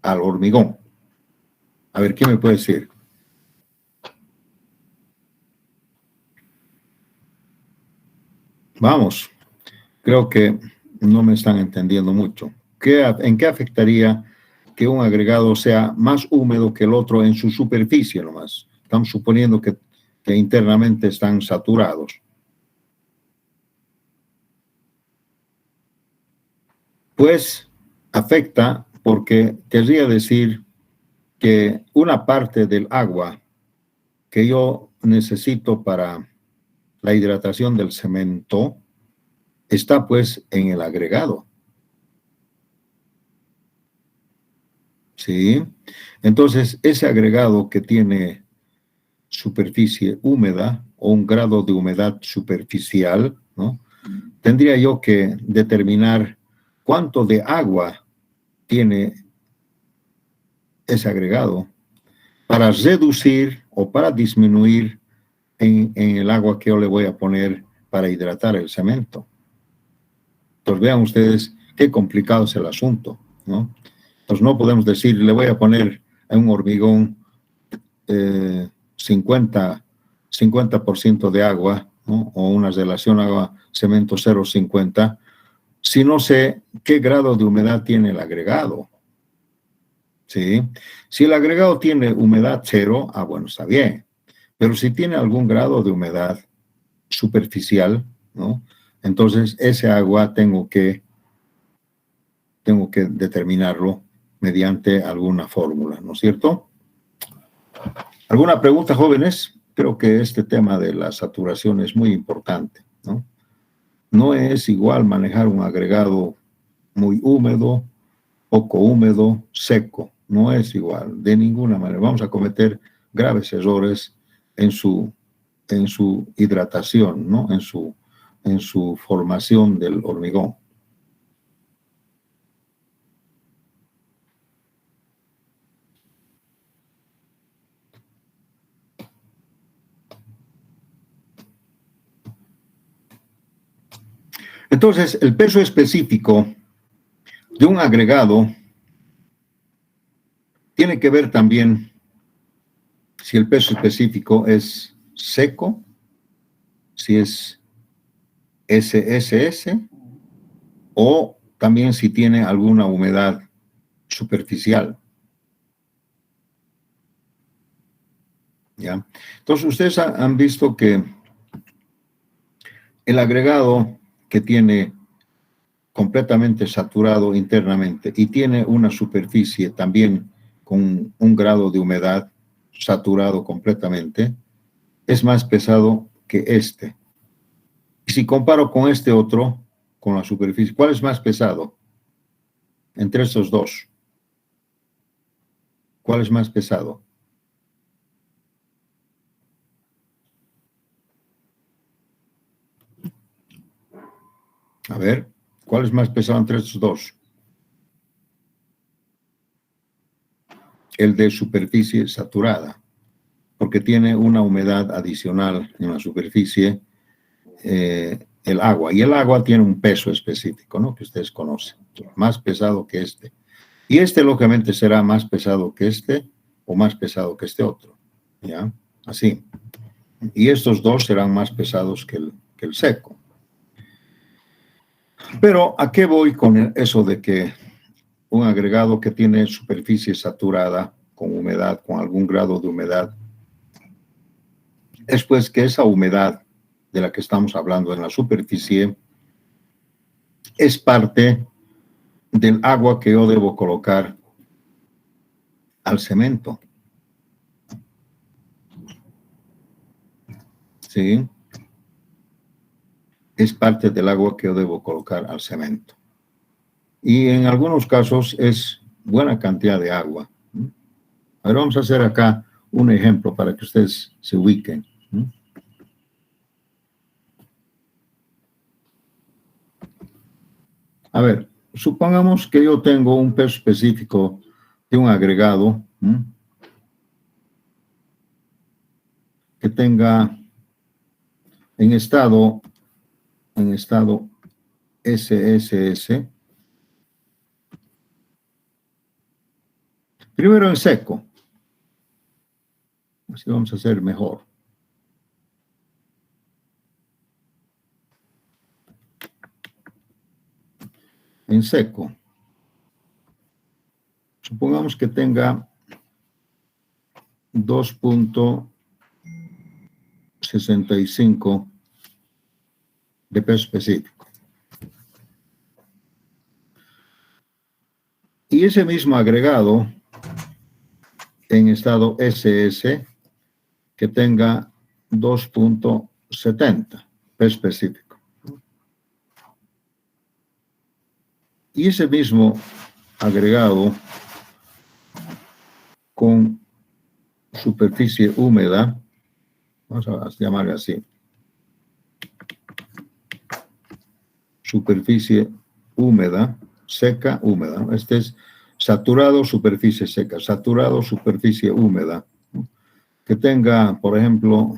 al hormigón? A ver, ¿qué me puede decir? Vamos, creo que no me están entendiendo mucho. ¿En qué afectaría que un agregado sea más húmedo que el otro en su superficie nomás? Estamos suponiendo que internamente están saturados. Pues afecta porque querría decir que una parte del agua que yo necesito para la hidratación del cemento está pues en el agregado. ¿Sí? Entonces, ese agregado que tiene superficie húmeda o un grado de humedad superficial, ¿no? Tendría yo que determinar cuánto de agua tiene ese agregado para reducir o para disminuir en el agua que yo le voy a poner para hidratar el cemento. Entonces vean ustedes qué complicado es el asunto, ¿no? Entonces no podemos decir, le voy a poner en un hormigón 50% de agua, ¿no? O una relación agua-cemento 0,50, si no sé qué grado de humedad tiene el agregado. ¿Sí? Si el agregado tiene humedad 0, bueno, está bien. Pero si tiene algún grado de humedad superficial, ¿no? Entonces ese agua tengo que determinarlo mediante alguna fórmula, ¿no es cierto? ¿Alguna pregunta, jóvenes? Creo que este tema de la saturación es muy importante, ¿no? No es igual manejar un agregado muy húmedo, poco húmedo, seco. No es igual, de ninguna manera. Vamos a cometer graves errores en su hidratación, ¿no? En su formación del hormigón. Entonces, el peso específico de un agregado tiene que ver también si el peso específico es seco, si es SSS, o también si tiene alguna humedad superficial. ¿Ya? Entonces, ustedes han visto que el agregado que tiene completamente saturado internamente y tiene una superficie también con un grado de humedad saturado completamente, es más pesado que este. Y si comparo con este otro, con la superficie, ¿cuál es más pesado entre estos dos? ¿Cuál es más pesado? A ver, ¿cuál es más pesado entre estos dos? El de superficie saturada, porque tiene una humedad adicional en la superficie, el agua. Y el agua tiene un peso específico, ¿no? Que ustedes conocen, más pesado que este. Y este, lógicamente, será más pesado que este o más pesado que este otro, ¿ya? Así. Y estos dos serán más pesados que el seco. Pero, ¿a qué voy con eso de que un agregado que tiene superficie saturada con humedad, con algún grado de humedad, es pues que esa humedad de la que estamos hablando en la superficie es parte del agua que yo debo colocar al cemento? ¿Sí? Es parte del agua que yo debo colocar al cemento. Y en algunos casos es buena cantidad de agua. A ver, vamos a hacer acá un ejemplo para que ustedes se ubiquen. A ver, supongamos que yo tengo un peso específico de un agregado que tenga en estado SSS. Primero en seco. Así vamos a hacer mejor. En seco. Supongamos que tenga 2.65 de peso específico. Y ese mismo agregado en estado SS que tenga 2.70 peso específico. Y ese mismo agregado con superficie húmeda, vamos a llamarle así, superficie húmeda, seca, húmeda. Este es saturado, superficie seca, saturado, superficie húmeda, que tenga, por ejemplo,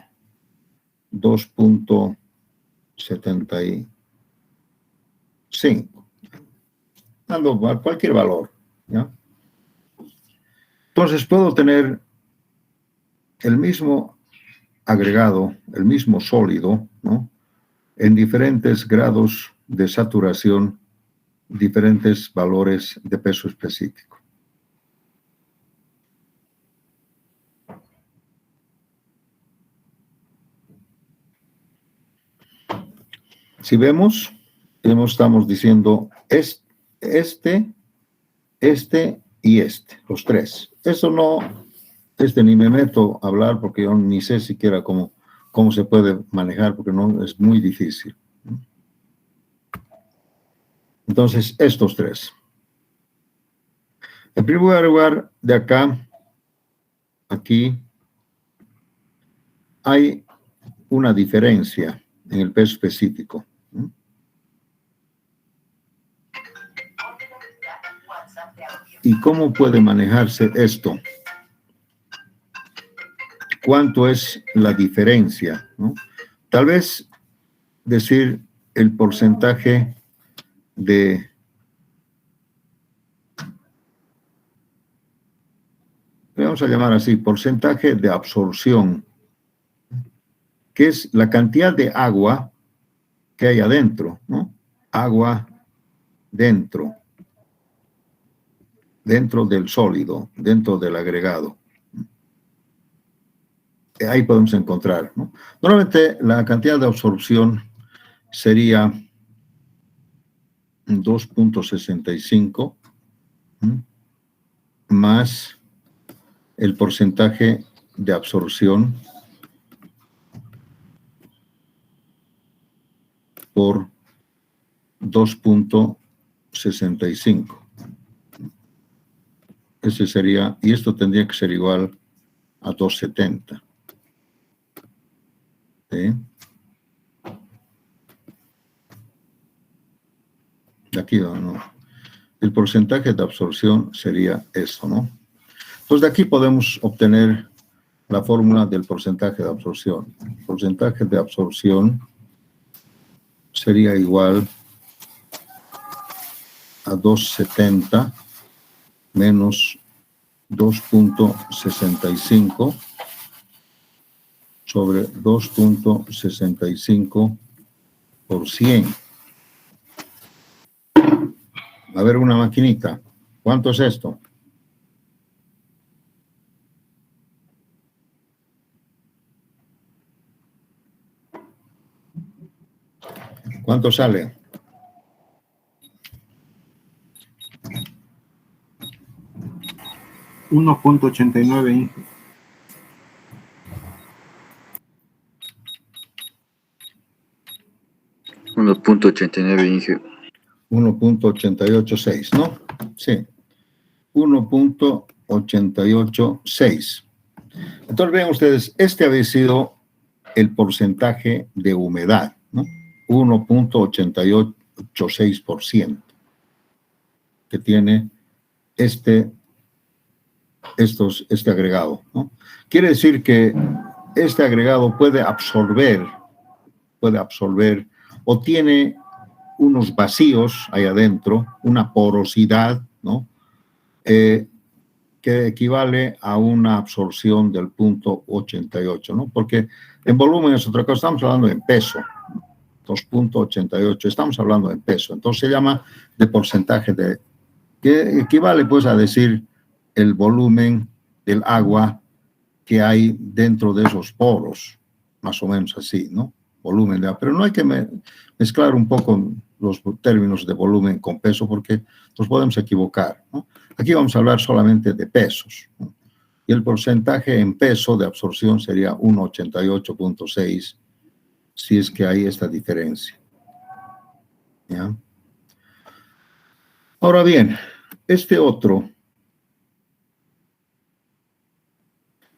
2.75, dando cualquier valor, ¿ya? Entonces puedo tener el mismo agregado, el mismo sólido, ¿no? En diferentes grados de saturación, diferentes valores de peso específico. Si vemos, estamos diciendo este y este, los tres. Eso no, ni me meto a hablar porque yo ni sé siquiera cómo se puede manejar, porque no es muy difícil. Entonces, estos tres. En primer lugar, de acá, aquí, hay una diferencia en el peso específico. ¿Y cómo puede manejarse esto? ¿Cuánto es la diferencia? ¿No? Tal vez decir el porcentaje de vamos a llamar así, porcentaje de absorción, que es la cantidad de agua que hay adentro, ¿no? Agua dentro del sólido, dentro del agregado. Ahí podemos encontrar, ¿no? Normalmente la cantidad de absorción sería 2.65 más el porcentaje de absorción por 2.65. Ese sería, y esto tendría que ser igual a 270. ¿Sí? De aquí, ¿no? El porcentaje de absorción sería eso, ¿no? Entonces, de aquí podemos obtener la fórmula del porcentaje de absorción. El porcentaje de absorción sería igual a 270 menos 2.65 sobre 2.65 por 100. A ver, una maquinita. ¿Cuánto es esto? ¿Cuánto sale? $1.89. 1.89 Inge. 1.886, ¿no? Sí. 1.886. Entonces, vean ustedes, este había sido el porcentaje de humedad, ¿no? 1.886% que tiene este agregado, ¿no? Quiere decir que este agregado puede absorber o tiene unos vacíos ahí adentro, una porosidad, ¿no? Que equivale a una absorción del 0.88, ¿no? Porque en volumen es otra cosa, estamos hablando en peso, 2.88, estamos hablando en peso, entonces se llama de porcentaje de, que equivale pues a decir el volumen del agua que hay dentro de esos poros, más o menos así, ¿no? Volumen de agua, pero no hay que mezclar un poco los términos de volumen con peso porque nos podemos equivocar, ¿no? Aquí vamos a hablar solamente de pesos, ¿no? Y el porcentaje en peso de absorción sería 1,88.6 si es que hay esta diferencia. ¿Ya? Ahora bien, este otro,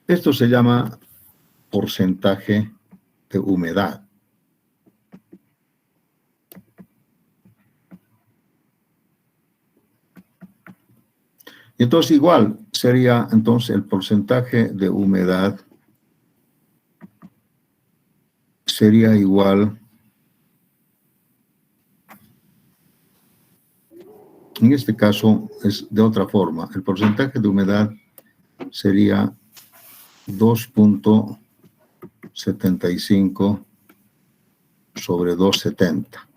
esto se llama porcentaje de humedad. Y entonces igual sería entonces el porcentaje de humedad sería igual, en este caso es de otra forma, el porcentaje de humedad sería 2.75 sobre 270.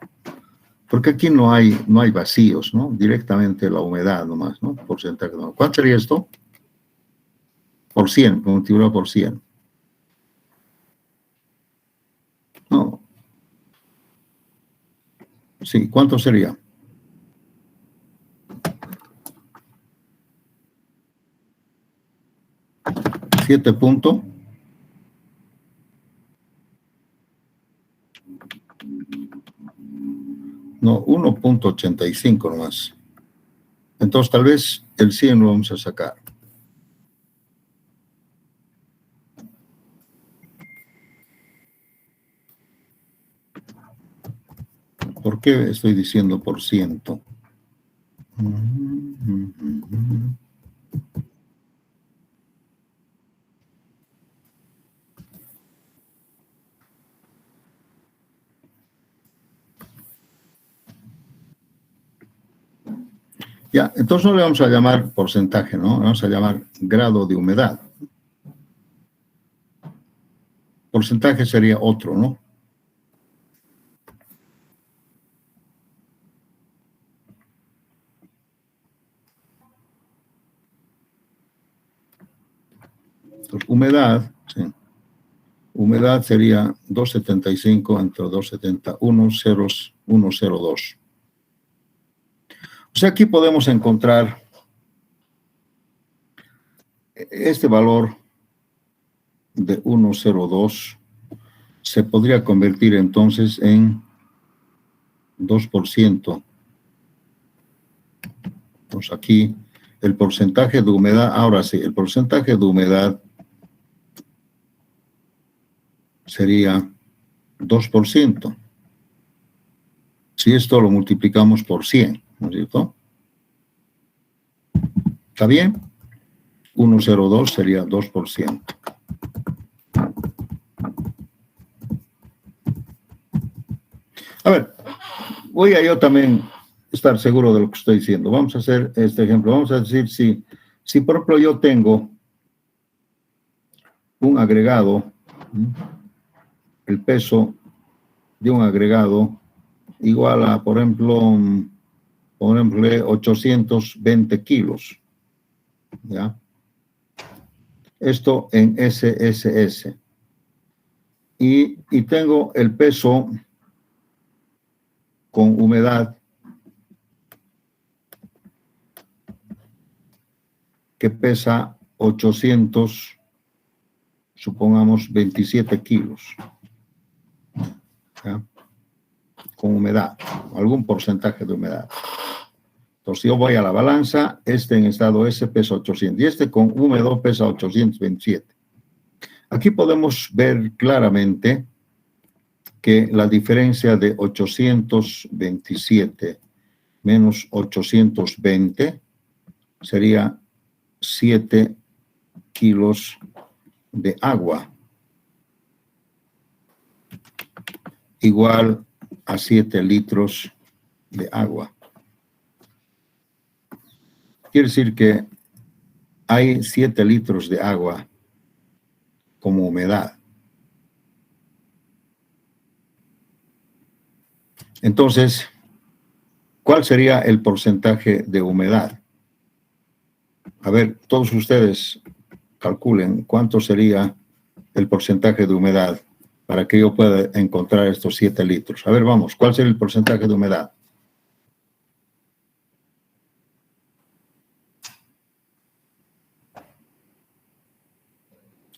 Porque aquí no hay vacíos, ¿no? Directamente la humedad nomás, ¿no? Porcentaje. ¿Cuánto sería esto? Por 100, multiplicado por 100. No. Sí, ¿cuánto sería? ¿7 No, 1.85 nomás. Entonces, tal vez el 100 lo vamos a sacar. ¿Por qué estoy diciendo por ciento? Ya, entonces no le vamos a llamar porcentaje, ¿no? Vamos a llamar grado de humedad. Porcentaje sería otro, ¿no? Entonces, humedad, sí. Humedad sería 275 entre 271, 102. O sea, aquí podemos encontrar este valor de 102 se podría convertir entonces en 2%. Pues aquí el porcentaje de humedad, ahora sí, el porcentaje de humedad sería 2%. Si esto lo multiplicamos por 100, ¿no es cierto? ¿Está bien? 102 sería 2%. A ver, voy a yo también estar seguro de lo que estoy diciendo. Vamos a hacer este ejemplo. Vamos a decir, si por ejemplo yo tengo un agregado, el peso de un agregado igual a, por ejemplo, 820 kilos. ¿Ya? Esto en SSS. Y tengo el peso con humedad que pesa 800, supongamos 27 kilos, ¿ya? Con humedad, algún porcentaje de humedad. Entonces yo voy a la balanza, este en estado S pesa 800 y este con húmedo pesa 827. Aquí podemos ver claramente que la diferencia de 827 menos 820 sería 7 kilos de agua, igual a 7 litros de agua. Quiere decir que hay 7 litros de agua como humedad. Entonces, ¿cuál sería el porcentaje de humedad? A ver, todos ustedes calculen cuánto sería el porcentaje de humedad para que yo pueda encontrar estos 7 litros. A ver, vamos, ¿cuál sería el porcentaje de humedad?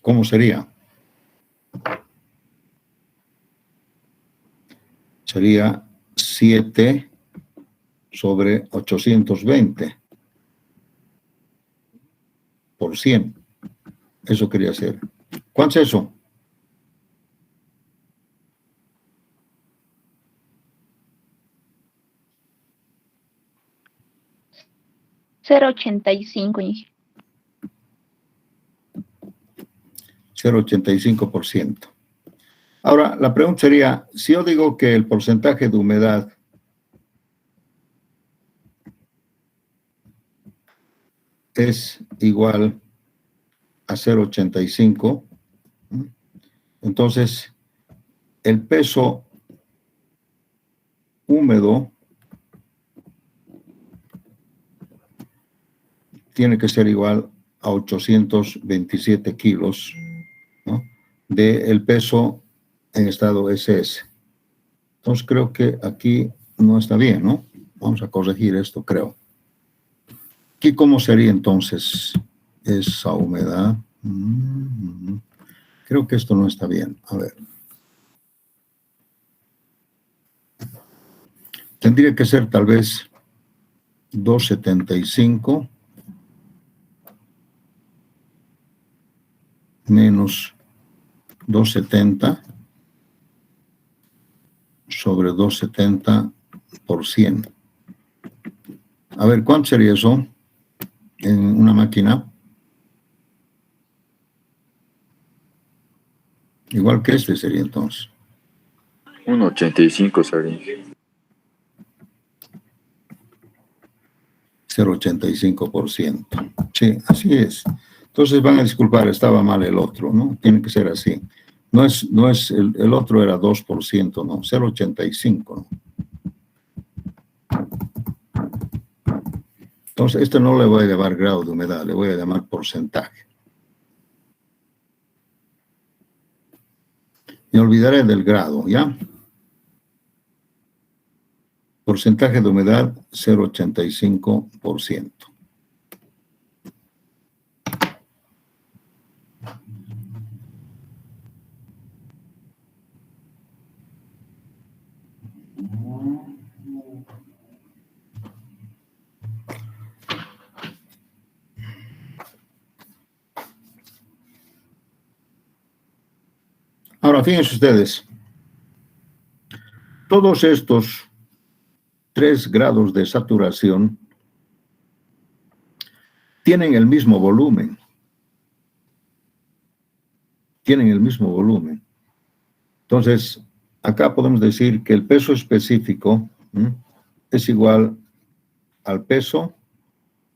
¿Cómo sería? Sería 7 sobre 820 por 100. Eso quería hacer. ¿Cuánto es eso? $0.85. 0.85%. Ahora, la pregunta sería, si yo digo que el porcentaje de humedad es igual a 0.85, entonces el peso húmedo tiene que ser igual a 827 kilos, ¿no?, del peso en estado SS. Entonces creo que aquí no está bien, ¿no? Vamos a corregir esto, creo. ¿Aquí cómo sería entonces esa humedad? Creo que esto no está bien. A ver. Tendría que ser tal vez 275 menos 270 sobre 270 por 100. A ver, ¿cuánto sería eso en una máquina? Igual que este sería entonces. 1.85 sería. 0,85%. Sí, así es. Entonces van a disculpar, estaba mal el otro, ¿no? Tiene que ser así. No es el otro era 2%, no, 0,85, ¿no? Entonces, este no le voy a llamar grado de humedad, le voy a llamar porcentaje. Me olvidaré del grado, ¿ya? Porcentaje de humedad, 0,85%. Ahora, fíjense ustedes, todos estos 3 grados de saturación tienen el mismo volumen. Tienen el mismo volumen. Entonces, acá podemos decir que el peso específico es igual al peso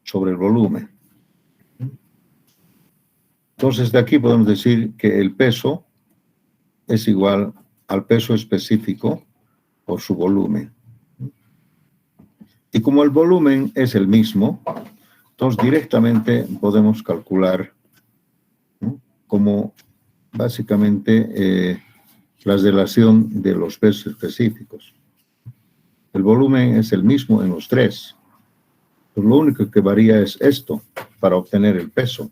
sobre el volumen. Entonces, de aquí podemos decir que el peso es igual al peso específico por su volumen. Y como el volumen es el mismo, entonces directamente podemos calcular, ¿no?, como básicamente la relación de los pesos específicos. El volumen es el mismo en los 3. Pues lo único que varía es esto para obtener el peso.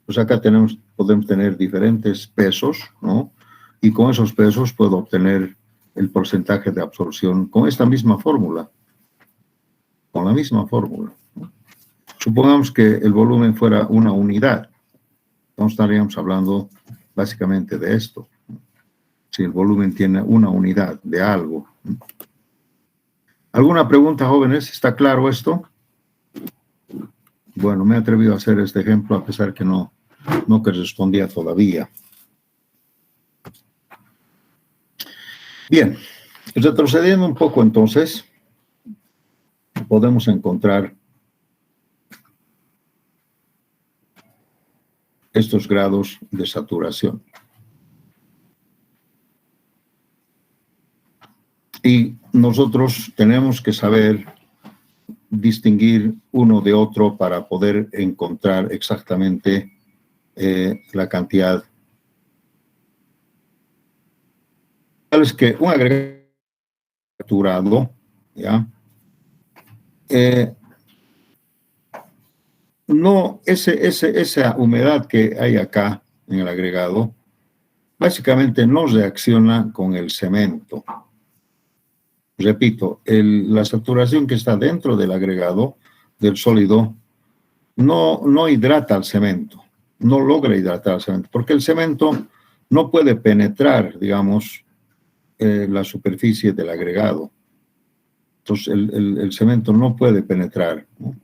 Pues acá podemos tener diferentes pesos, ¿no? Y con esos pesos puedo obtener el porcentaje de absorción con esta misma fórmula. Con la misma fórmula, ¿no? Supongamos que el volumen fuera una unidad. Entonces estaríamos hablando básicamente de esto. Si el volumen tiene una unidad de algo. ¿Alguna pregunta, jóvenes? ¿Está claro esto? Bueno, me he atrevido a hacer este ejemplo a pesar que no correspondía todavía. Bien, retrocediendo un poco entonces, podemos encontrar estos grados de saturación. Y nosotros tenemos que saber distinguir uno de otro para poder encontrar exactamente la cantidad. Es que un agregado saturado, ¿ya? No, esa humedad que hay acá en el agregado, básicamente no reacciona con el cemento. Repito, la saturación que está dentro del agregado, del sólido, no hidrata al cemento, no logra hidratar al cemento, porque el cemento no puede penetrar, digamos, la superficie del agregado. Entonces, el cemento no puede penetrar, ¿no?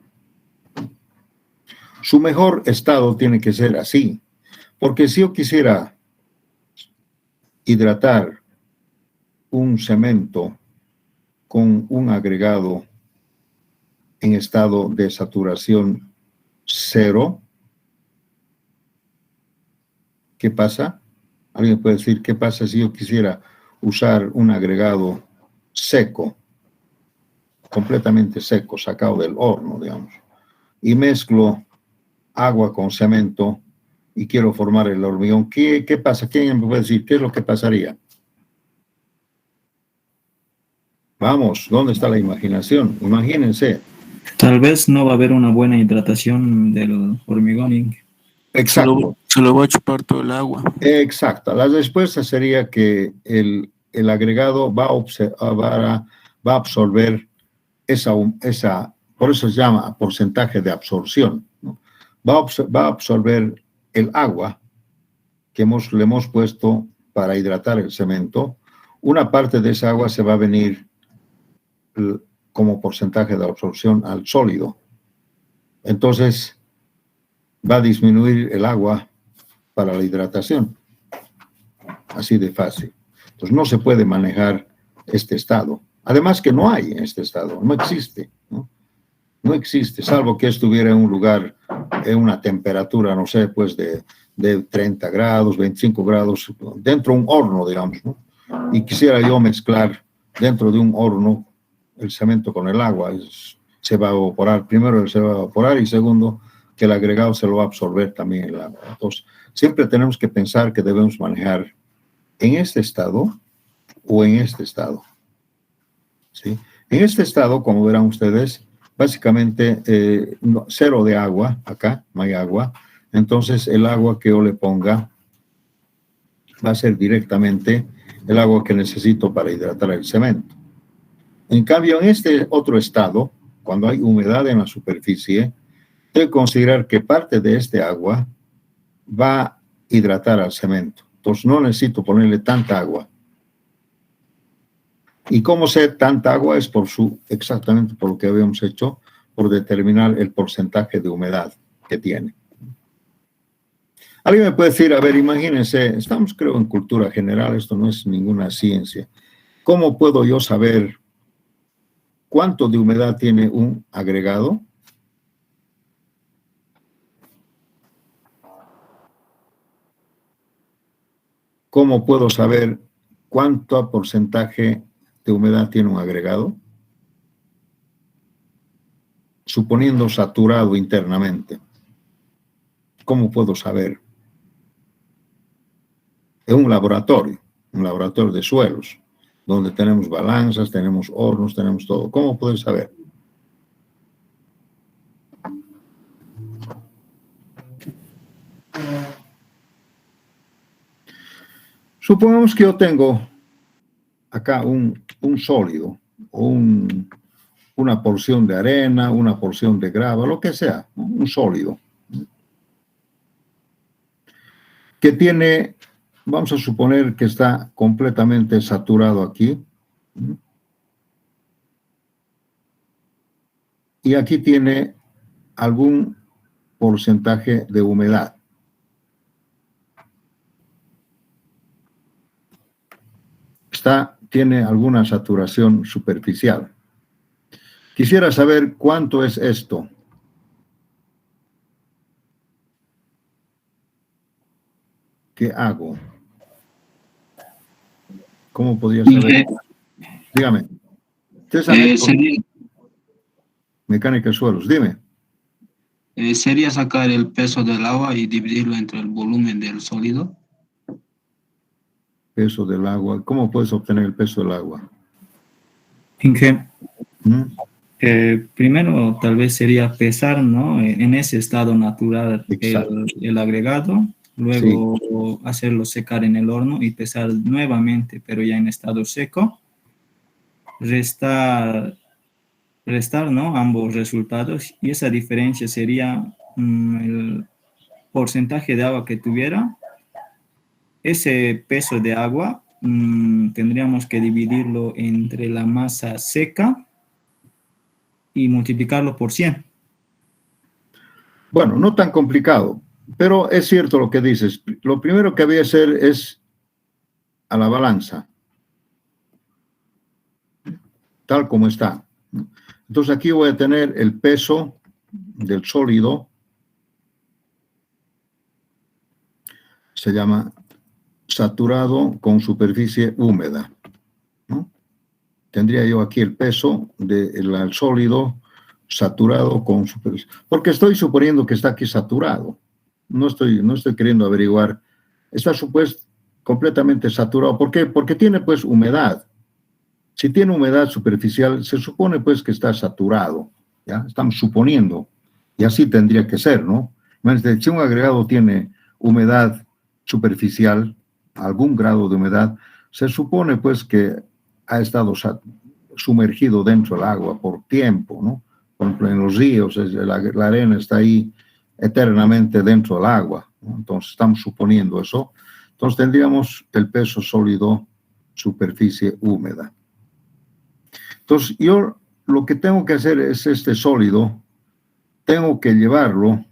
Su mejor estado tiene que ser así, porque si yo quisiera hidratar un cemento con un agregado en estado de saturación 0, ¿qué pasa? ¿Alguien puede decir qué pasa si yo quisiera usar un agregado seco, completamente seco, sacado del horno, digamos, y mezclo agua con cemento y quiero formar el hormigón? ¿Qué pasa? ¿Quién me puede decir qué es lo que pasaría? Vamos, ¿dónde está la imaginación? Imagínense. Tal vez no va a haber una buena hidratación del hormigón. Exacto. Se lo va a chupar todo el agua. Exacto. La respuesta sería que el agregado va va a absorber por eso se llama porcentaje de absorción, ¿no? Va a absorber el agua que le hemos puesto para hidratar el cemento. Una parte de esa agua se va a venir como porcentaje de absorción al sólido. Entonces, va a disminuir el agua para la hidratación. Así de fácil. Entonces, no se puede manejar este estado. Además que no hay en este estado, no existe, ¿no? No existe, salvo que estuviera en un lugar, en una temperatura, no sé, pues de 30 grados, 25 grados, dentro de un horno, digamos, ¿no? Y quisiera yo mezclar dentro de un horno el cemento con el agua, se va a evaporar, primero se va a evaporar y segundo, que el agregado se lo va a absorber también el agua. Entonces, siempre tenemos que pensar que debemos manejar en este estado o en este estado. ¿Sí? En este estado, como verán ustedes, básicamente cero de agua, acá no hay agua, entonces el agua que yo le ponga va a ser directamente el agua que necesito para hidratar el cemento. En cambio, en este otro estado, cuando hay humedad en la superficie, debo considerar que parte de este agua va a hidratar al cemento. Entonces no necesito ponerle tanta agua. ¿Y cómo sé tanta agua? Es exactamente por lo que habíamos hecho, por determinar el porcentaje de humedad que tiene. Alguien me puede decir, a ver, imagínense, estamos creo en cultura general, esto no es ninguna ciencia. ¿Cómo puedo yo saber cuánto de humedad tiene un agregado? ¿Cómo puedo saber cuánto porcentaje de humedad tiene un agregado? Suponiendo saturado internamente. ¿Cómo puedo saber? En un laboratorio de suelos, donde tenemos balanzas, tenemos hornos, tenemos todo. ¿Cómo puedo saber? Supongamos que yo tengo acá un sólido, o una porción de arena, una porción de grava, lo que sea, ¿no? Un sólido. Que tiene, vamos a suponer que está completamente saturado aquí. Y aquí tiene algún porcentaje de humedad. Tiene alguna saturación superficial. Quisiera saber cuánto es esto. ¿Qué hago? ¿Cómo podría saber? Dígame. Mecánica de suelos, dime. ¿Sería sacar el peso del agua y dividirlo entre el volumen del sólido? Peso del agua. ¿Cómo puedes obtener el peso del agua? Inge, primero tal vez sería pesar, ¿no? En ese estado natural el agregado, luego sí, hacerlo secar en el horno y pesar nuevamente, pero ya en estado seco. Restar, ¿no? Ambos resultados y esa diferencia sería el porcentaje de agua que tuviera. Ese peso de agua tendríamos que dividirlo entre la masa seca y multiplicarlo por 100. Bueno, no tan complicado, pero es cierto lo que dices. Lo primero que había que hacer es a la balanza, tal como está. Entonces aquí voy a tener el peso del sólido, se llama saturado con superficie húmeda, ¿no? Tendría yo aquí el peso del sólido saturado con superficie, porque estoy suponiendo que está aquí saturado, no estoy queriendo averiguar, está supuesto completamente saturado. ¿Por qué? Porque tiene pues humedad. Si tiene humedad superficial, se supone pues que está saturado, ¿ya? Estamos suponiendo, y así tendría que ser, ¿no? Si un agregado tiene humedad superficial, algún grado de humedad, se supone pues que ha estado sumergido dentro del agua por tiempo, ¿no? Por ejemplo, en los ríos, la arena está ahí eternamente dentro del agua, ¿no? Entonces, estamos suponiendo eso. Entonces, tendríamos el peso sólido, superficie húmeda. Entonces, yo lo que tengo que hacer es este sólido, tengo que llevarlo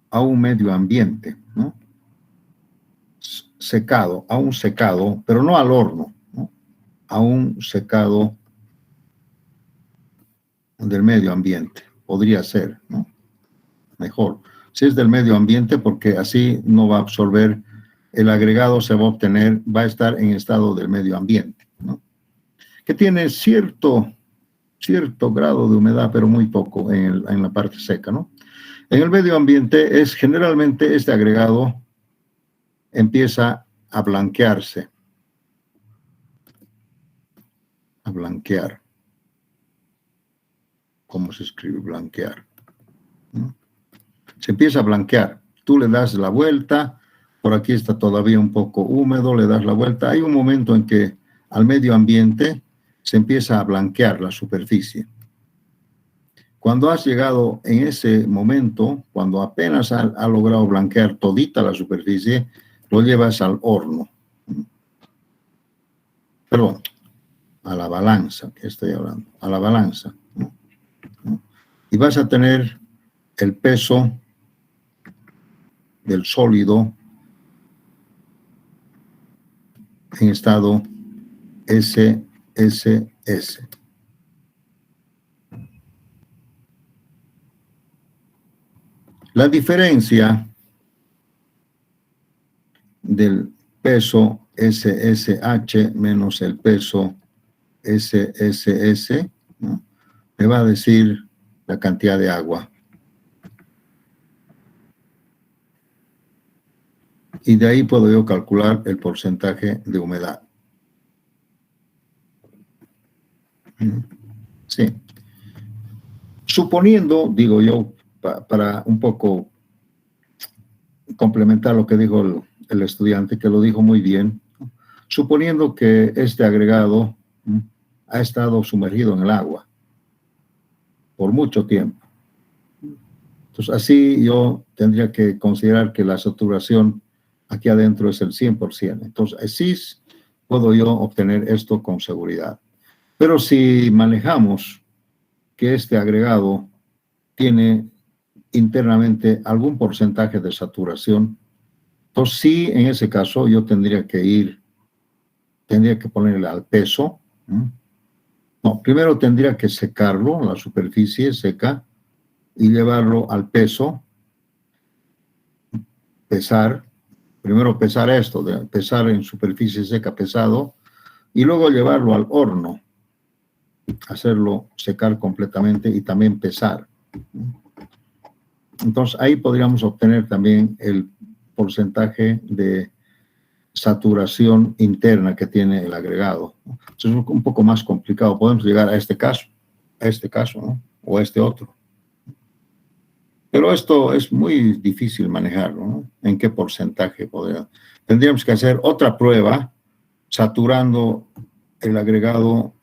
a un medio ambiente, ¿no? Secado, a un secado, pero no al horno, ¿no? A un secado del medio ambiente, podría ser, ¿no? Mejor. Si es del medio ambiente, porque así no va a absorber, el agregado se va a obtener, va a estar en estado del medio ambiente, ¿no? Que tiene cierto grado de humedad, pero muy poco en la parte seca, ¿no? En el medio ambiente es generalmente este agregado empieza a blanquearse, a blanquear. ¿Cómo se escribe blanquear? ¿No? Se empieza a blanquear. Tú le das la vuelta, por aquí está todavía un poco húmedo, le das la vuelta. Hay un momento en que al medio ambiente se empieza a blanquear la superficie. Cuando has llegado en ese momento, cuando apenas ha logrado blanquear todita la superficie, lo llevas al horno. Perdón, a la balanza, que estoy hablando, a la balanza. Y vas a tener el peso del sólido en estado SSS. La diferencia del peso SSH menos el peso SSS, ¿no? Me va a decir la cantidad de agua. Y de ahí puedo yo calcular el porcentaje de humedad. Sí. Suponiendo, digo yo, para un poco complementar lo que dijo el estudiante, que lo dijo muy bien, suponiendo que este agregado ha estado sumergido en el agua por mucho tiempo. Entonces, así yo tendría que considerar que la saturación aquí adentro es el 100%. Entonces, así puedo yo obtener esto con seguridad. Pero si manejamos que este agregado tiene internamente algún porcentaje de saturación, entonces sí, en ese caso yo tendría que ponerle al peso. No, primero tendría que secarlo, la superficie seca, y llevarlo al peso, pesar, primero pesar esto, pesar en superficie seca pesado, y luego llevarlo al horno, hacerlo secar completamente y también pesar. Entonces ahí podríamos obtener también el porcentaje de saturación interna que tiene el agregado. Eso es un poco más complicado. Podemos llegar a este caso, ¿no? O a este otro. Pero esto es muy difícil manejarlo, ¿no? ¿En qué porcentaje podría? Tendríamos que hacer otra prueba saturando el agregado,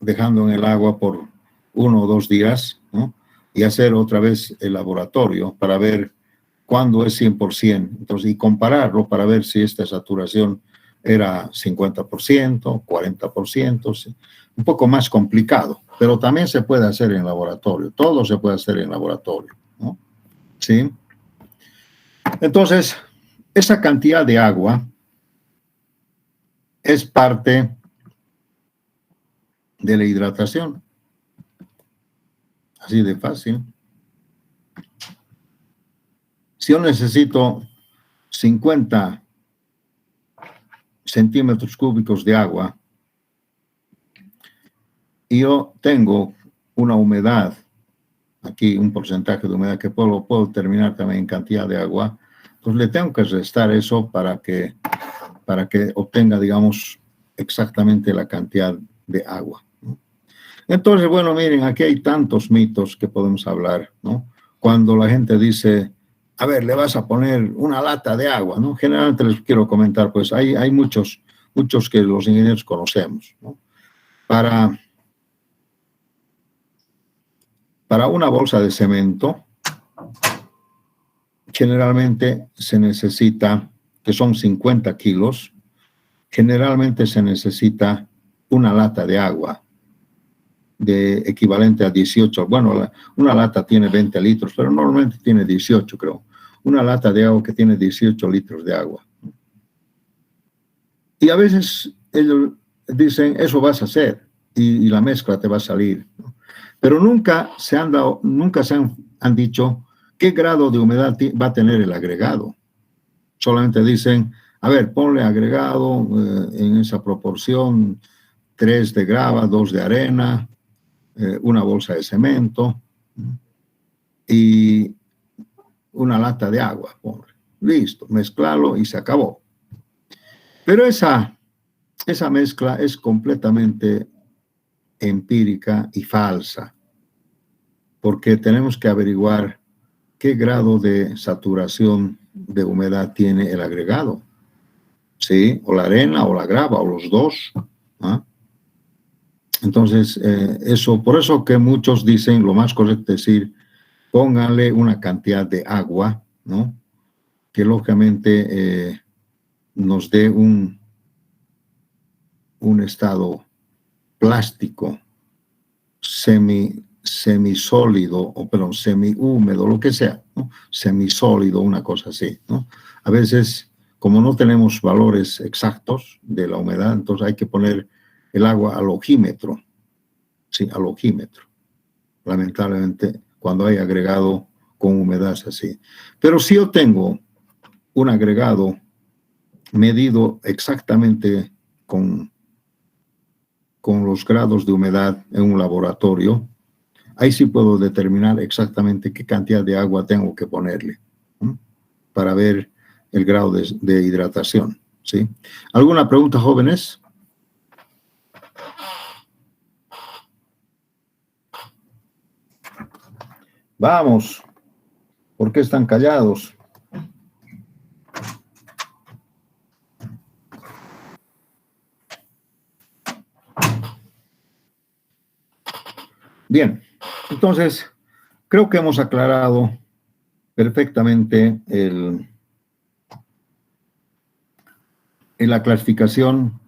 dejando en el agua por 1 o 2 días, ¿no? Y hacer otra vez el laboratorio para ver cuándo es 100%. Entonces, y compararlo para ver si esta saturación era 50%, 40%, ¿sí? Un poco más complicado, pero también se puede hacer en laboratorio. Todo se puede hacer en laboratorio, ¿no? ¿Sí? Entonces, esa cantidad de agua es parte de la hidratación. Así de fácil. Si yo necesito 50 centímetros cúbicos de agua y yo tengo una humedad, aquí un porcentaje de humedad que puedo terminar también en cantidad de agua, pues le tengo que restar eso para que obtenga, digamos, exactamente la cantidad de agua, ¿no? Entonces, bueno, miren, aquí hay tantos mitos que podemos hablar, ¿no? Cuando la gente dice, a ver, le vas a poner una lata de agua, ¿no? Generalmente les quiero comentar, pues hay muchos que los ingenieros conocemos, ¿no? Para Para una bolsa de cemento, generalmente se necesita, que son 50 kilos, generalmente se necesita una lata de agua de equivalente a 18. Bueno, una lata tiene 20 litros, pero normalmente tiene 18, creo. Una lata de agua que tiene 18 litros de agua. Y a veces ellos dicen, eso vas a hacer y la mezcla te va a salir, ¿no? Pero nunca se han dicho qué grado de humedad va a tener el agregado. Solamente dicen, a ver, ponle agregado en esa proporción, 3 de grava, 2 de arena, una bolsa de cemento y una lata de agua. Ponle. Listo, mezclalo y se acabó. Pero esa mezcla es completamente empírica y falsa, porque tenemos que averiguar qué grado de saturación de humedad tiene el agregado. ¿Sí? O la arena, o la grava, o los dos. ¿Ah? Entonces, por eso que muchos dicen, lo más correcto es decir, pónganle una cantidad de agua, ¿no? Que lógicamente nos dé un estado plástico, semisólido, o semihúmedo, lo que sea, ¿no? Semisólido, una cosa así, ¿no? A veces, como no tenemos valores exactos de la humedad, entonces hay que poner el agua al ojímetro, sí, al ojímetro. Lamentablemente, cuando hay agregado con humedad es así. Pero si yo tengo un agregado medido exactamente con los grados de humedad en un laboratorio, ahí sí puedo determinar exactamente qué cantidad de agua tengo que ponerle, ¿no? Para ver el grado de hidratación, ¿sí? ¿Alguna pregunta, jóvenes? Vamos, ¿por qué están callados? Bien, entonces, creo que hemos aclarado perfectamente en la clasificación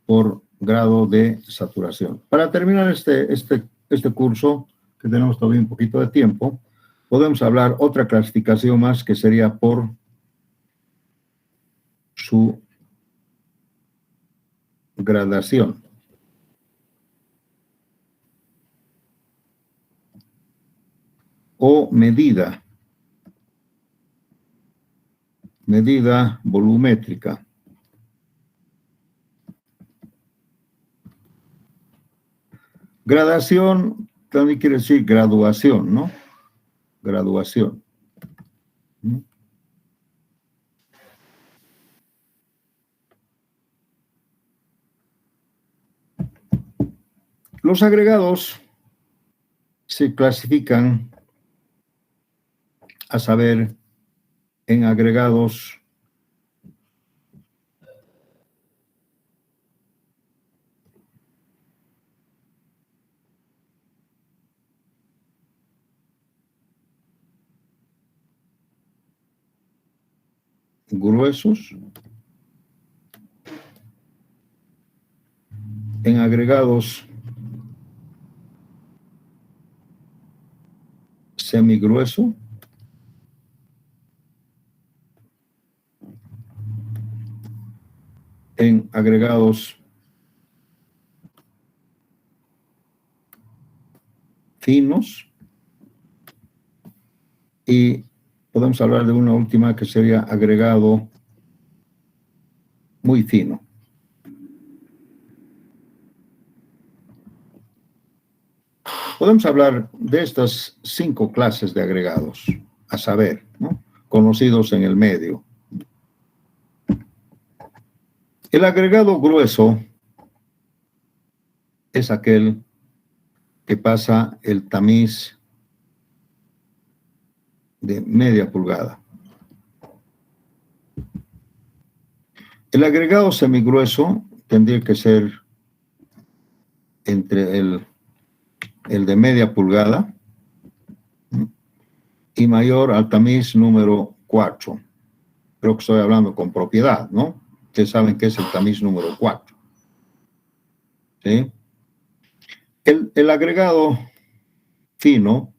por grado de saturación. Para terminar este curso, que tenemos todavía un poquito de tiempo, podemos hablar otra clasificación más que sería por su gradación. O medida volumétrica. Gradación también quiere decir graduación, ¿no? Graduación. Los agregados se clasifican, a saber, en agregados gruesos, en agregados semigrueso, en agregados finos, y podemos hablar de una última que sería agregado muy fino. Podemos hablar de estas 5 clases de agregados, a saber, ¿no? Conocidos en el medio. El agregado grueso es aquel que pasa el tamiz de media pulgada. El agregado semigrueso tendría que ser entre el de media pulgada y mayor al tamiz número 4. Creo que estoy hablando con propiedad, ¿no? Ustedes saben que es el tamiz número 4. ¿Sí? El agregado fino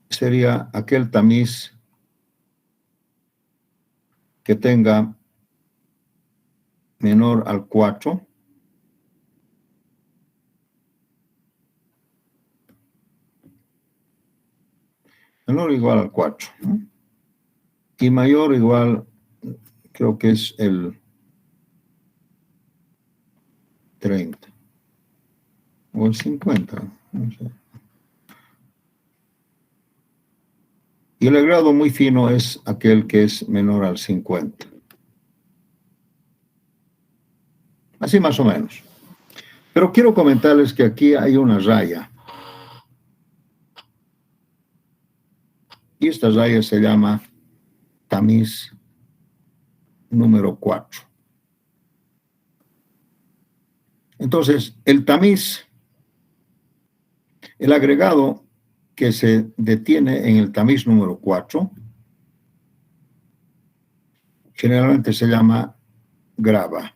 sería aquel tamiz que tenga menor al 4 menor o igual al 4, ¿no? Y mayor o igual, creo que es el 30 o el 50, no sé. Y el agregado muy fino es aquel que es menor al 50. Así más o menos. Pero quiero comentarles que aquí hay una raya. Y esta raya se llama tamiz número 4. Entonces, el tamiz, el agregado que se detiene en el tamiz número 4, generalmente se llama grava.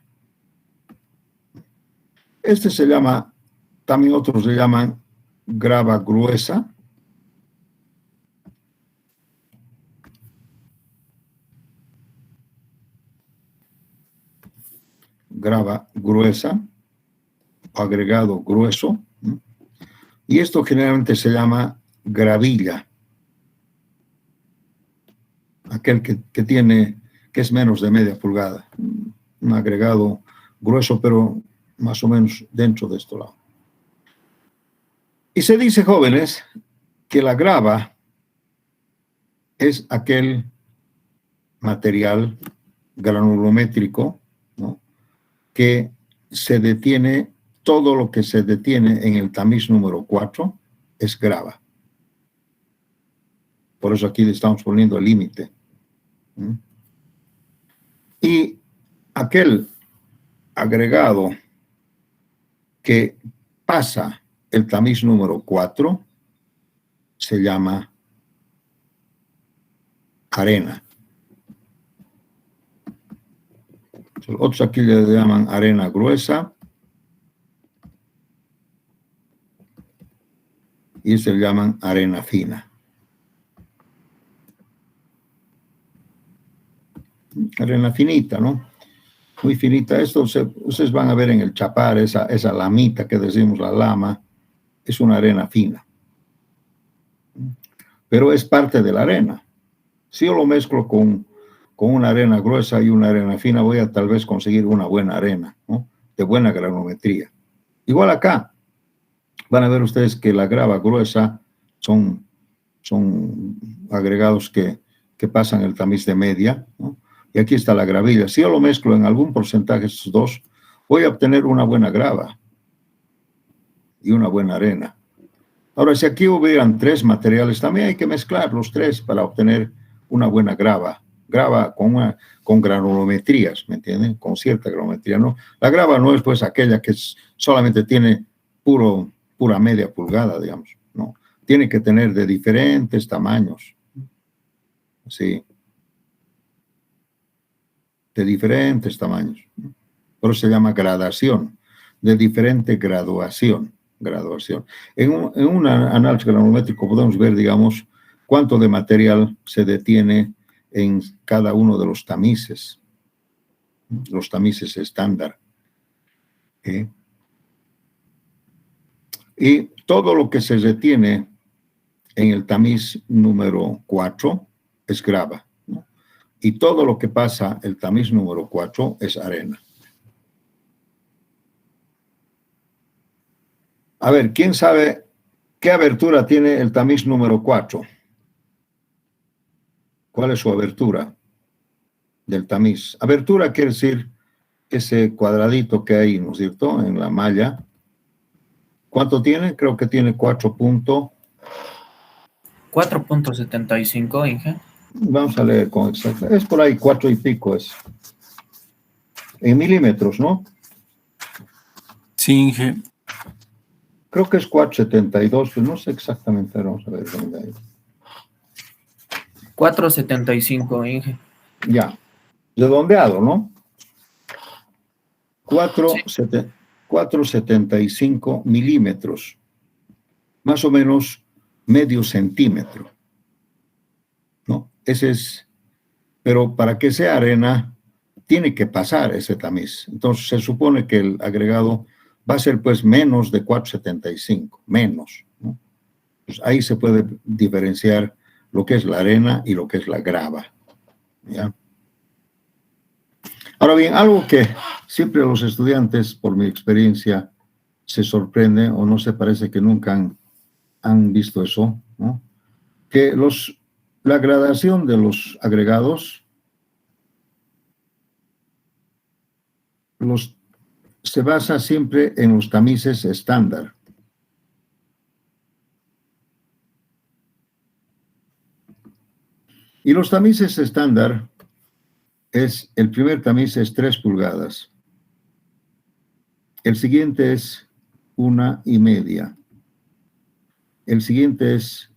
Este se llama, también otros se llaman grava gruesa. Grava gruesa, agregado grueso. Y esto generalmente se llama gravilla. Aquel que es menos de media pulgada. Un agregado grueso, pero más o menos dentro de este lado. Y se dice, jóvenes, que la grava es aquel material granulométrico, ¿no?, que se detiene, todo lo que se detiene en el tamiz número 4 es grava. Por eso aquí le estamos poniendo el límite. Y aquel agregado que pasa el tamiz número 4 se llama arena. Otros aquí le llaman arena gruesa y se llaman arena fina. Arena finita, ¿no? Muy finita. Esto ustedes van a ver en el chapar, esa lamita que decimos, la lama, es una arena fina. Pero es parte de la arena. Si yo lo mezclo con una arena gruesa y una arena fina, voy a tal vez conseguir una buena arena, ¿no?, de buena granulometría. Igual acá, van a ver ustedes que la grava gruesa son agregados que pasan el tamiz de media, ¿no? Y aquí está la gravilla. Si yo lo mezclo en algún porcentaje de estos dos, voy a obtener una buena grava y una buena arena. Ahora, si aquí hubieran 3 materiales, también hay que mezclar los 3 para obtener una buena grava. Grava con granulometrías, ¿me entienden? Con cierta granulometría, ¿no? La grava no es pues aquella que solamente tiene pura media pulgada, digamos, ¿no? Tiene que tener de diferentes tamaños. Sí. De diferentes tamaños. Por eso se llama gradación, de diferente graduación. En un análisis granulométrico podemos ver, digamos, cuánto de material se detiene en cada uno de los tamices estándar. Y todo lo que se detiene en el tamiz número 4 es grava, ¿no? Y todo lo que pasa el tamiz número 4 es arena. A ver, ¿quién sabe qué abertura tiene el tamiz número 4? ¿Cuál es su abertura del tamiz? Abertura quiere decir ese cuadradito que hay, ¿no es cierto?, en la malla. ¿Cuánto tiene? Creo que tiene 4.75, Inge. Vamos a leer con exacto. Es por ahí 4 y pico es. En milímetros, ¿no? Sí, Inge. creo que es 472, pero no sé exactamente, vamos a ver dónde hay. 475, Inge. Ya, redondeado, ¿no? 475 milímetros, más o menos medio centímetro, ¿no? Ese es, pero para que sea arena, tiene que pasar ese tamiz. Entonces, se supone que el agregado va a ser, pues, menos de 475, menos, ¿no? Pues ahí se puede diferenciar lo que es la arena y lo que es la grava, ¿ya? Ahora bien, algo que siempre los estudiantes, por mi experiencia, se sorprenden o no se parece que nunca han visto eso, ¿no? Que la gradación de los agregados se basa siempre en los tamices estándar. Y los tamices estándar el primer tamiz es 3 pulgadas. El siguiente es 1,5. El siguiente es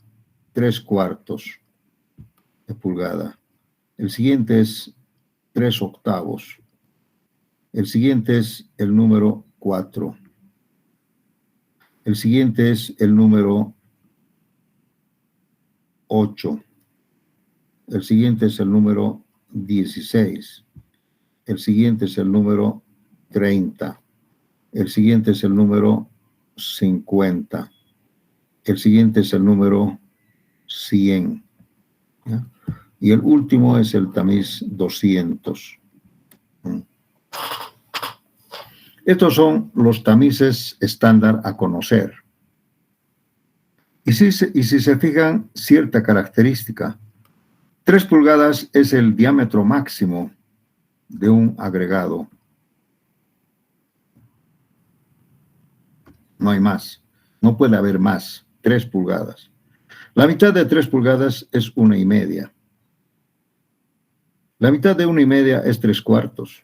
3/4 de pulgada. El siguiente es 3/8. El siguiente es el número 4. El siguiente es el número 8. El siguiente es el número 16. El siguiente es el número 30. El siguiente es el número 50. El siguiente es el número 100. ¿Ya? Y el último es el tamiz 200. Estos son los tamices estándar a conocer. Y si se fijan, cierta característica. 3 pulgadas es el diámetro máximo de un agregado. No hay más. No puede haber más. 3 pulgadas. La mitad de 3 pulgadas es 1,5. La mitad de 1,5 es 3/4.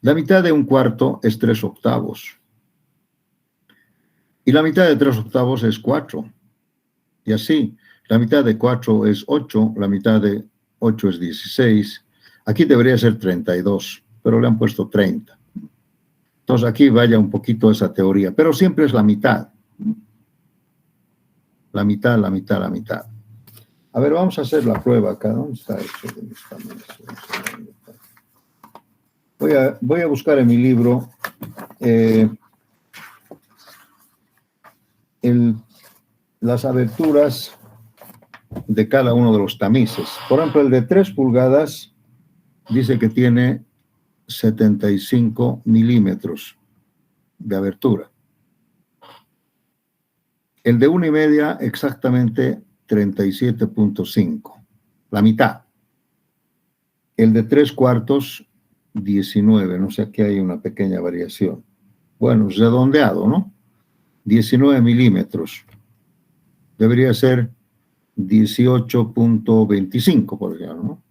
La mitad de 1/4 es 3/8. Y la mitad de 3/8 es 4. Y así, la mitad de 4 es 8, la mitad de 8 es 16. Aquí debería ser 32, pero le han puesto 30. Entonces aquí vaya un poquito esa teoría, pero siempre es la mitad. La mitad, la mitad, la mitad. A ver, vamos a hacer la prueba acá. ¿Dónde está eso de mis tamices? Voy a buscar en mi libro las aberturas de cada uno de los tamices. Por ejemplo, el de 3 pulgadas dice que tiene 75 milímetros de abertura. El de 1,5 exactamente 37.5, la mitad. El de 3/4 19, no sé, aquí hay una pequeña variación. Bueno, redondeado, ¿no? 19 milímetros. Debería ser 18.25, por ejemplo, ¿no?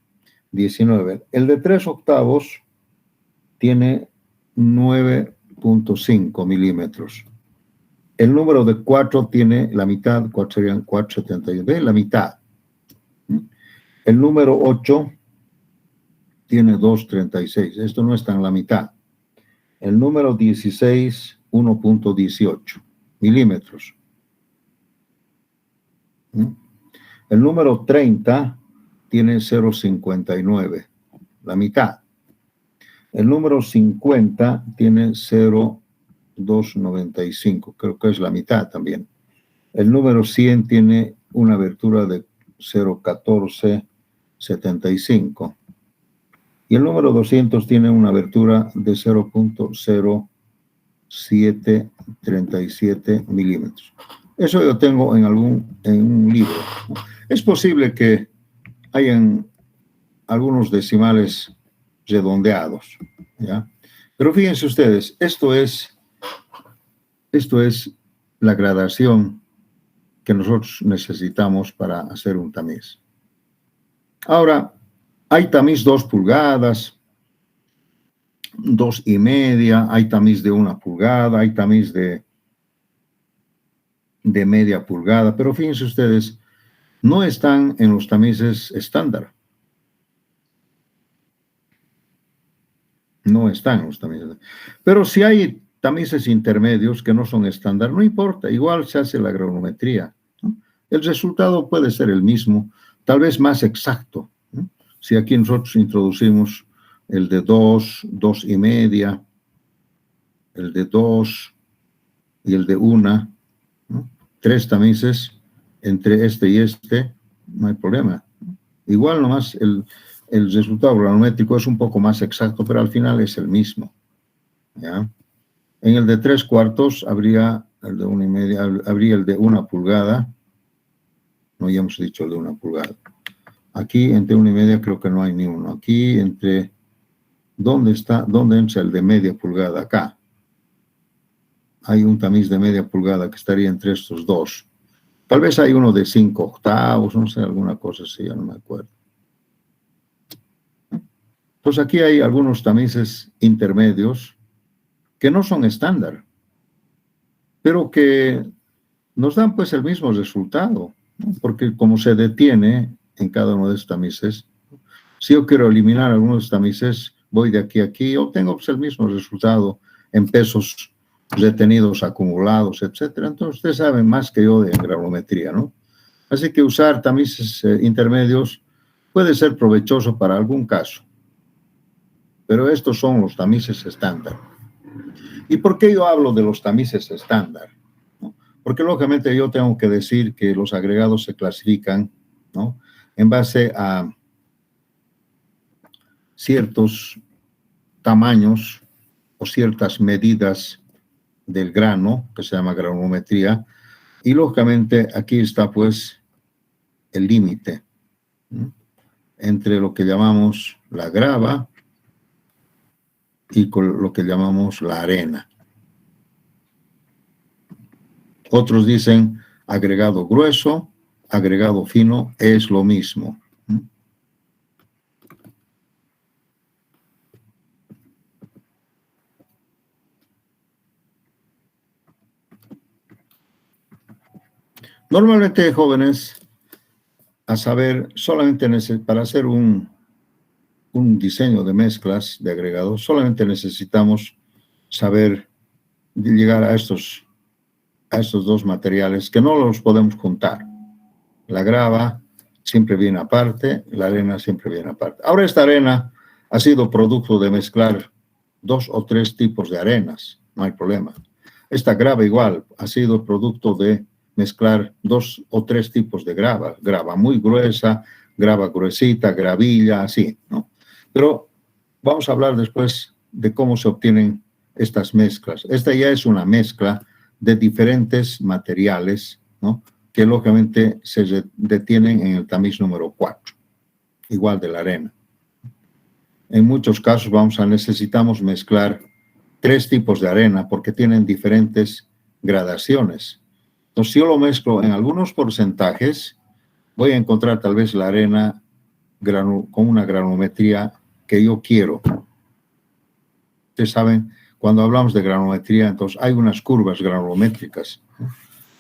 19. El de 3/8 tiene 9.5 milímetros. El número de 4 tiene la mitad, 4 serían 4,71. ¿Ven? La mitad. El número 8 tiene 2,36. Esto no está en la mitad. El número 16, 1.18 milímetros. El número 30 tiene 0,59, la mitad. El número 50 tiene 0,295, creo que es la mitad también. El número 100 tiene una abertura de 0,1475. Y el número 200 tiene una abertura de 0.0737 milímetros. Eso yo tengo en un libro. Es posible que hayan algunos decimales redondeados, ¿ya? Pero fíjense ustedes, esto es la gradación que nosotros necesitamos para hacer un tamiz. Ahora, hay tamiz 2 pulgadas, 2,5, hay tamiz de 1 pulgada, hay tamiz de media pulgada, pero fíjense ustedes, no están en los tamices estándar. No están en los tamices. Pero si hay tamices intermedios que no son estándar, no importa, igual se hace la granulometría, ¿no? El resultado puede ser el mismo, tal vez más exacto, ¿no? Si aquí nosotros introducimos el de 2, 2,5, el de 2 y el de 1, ¿no? 3 tamices entre este y este, no hay problema. Igual nomás el resultado granulométrico es un poco más exacto, pero al final es el mismo, ¿ya? En el de 3/4 habría el de 1,5, habría el de 1 pulgada. No, ya hemos dicho el de 1 pulgada. Aquí entre 1,5 creo que no hay ni uno. Aquí entre, ¿dónde entra el de media pulgada? Acá. Hay un tamiz de media pulgada que estaría entre estos dos. Tal vez hay uno de 5/8, no sé, alguna cosa así, ya no me acuerdo. Pues aquí hay algunos tamices intermedios que no son estándar, pero que nos dan pues el mismo resultado, ¿no? Porque como se detiene en cada uno de estos tamices, si yo quiero eliminar algunos de estos tamices, voy de aquí a aquí, obtengo pues el mismo resultado en pesos retenidos, acumulados, etcétera. Entonces ustedes saben más que yo de granulometría, ¿no? Así que usar tamices intermedios puede ser provechoso para algún caso, pero estos son los tamices estándar. ¿Y por qué yo hablo de los tamices estándar? ¿No? Porque lógicamente yo tengo que decir que los agregados se clasifican, ¿no?, en base a ciertos tamaños o ciertas medidas del grano, que se llama granulometría, y lógicamente aquí está pues el límite, ¿no?, entre lo que llamamos la grava y con lo que llamamos la arena. Otros dicen agregado grueso, agregado fino, es lo mismo. Normalmente, jóvenes, a saber, solamente para hacer un diseño de mezclas de agregados, solamente necesitamos saber llegar a estos dos materiales que no los podemos juntar. La grava siempre viene aparte, la arena siempre viene aparte. Ahora esta arena ha sido producto de mezclar 2 o 3 tipos de arenas, no hay problema. Esta grava igual ha sido producto de mezclar 2 o 3 tipos de grava, grava muy gruesa, grava gruesita, gravilla, así, ¿no? Pero vamos a hablar después de cómo se obtienen estas mezclas. Esta ya es una mezcla de diferentes materiales, ¿no?, que lógicamente se detienen en el tamiz número 4, igual de la arena. En muchos casos necesitamos mezclar 3 tipos de arena porque tienen diferentes gradaciones. Entonces, si yo lo mezclo en algunos porcentajes, voy a encontrar tal vez la arena con una granulometría que yo quiero. Ustedes saben, cuando hablamos de granulometría, entonces hay unas curvas granulométricas, ¿no?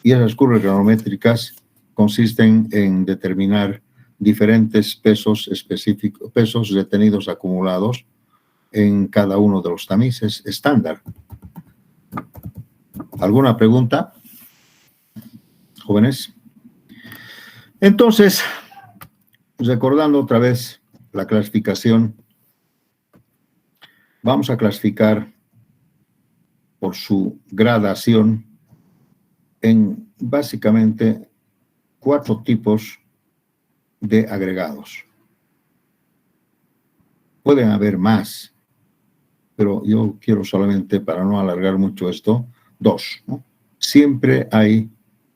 Y esas curvas granulométricas consisten en determinar diferentes pesos específicos, pesos retenidos acumulados en cada uno de los tamices estándar. ¿Alguna pregunta, jóvenes? Entonces, recordando otra vez la clasificación, vamos a clasificar por su gradación en básicamente 4 tipos de agregados. Pueden haber más, pero yo quiero solamente, para no alargar mucho esto, 2, ¿no? Siempre hay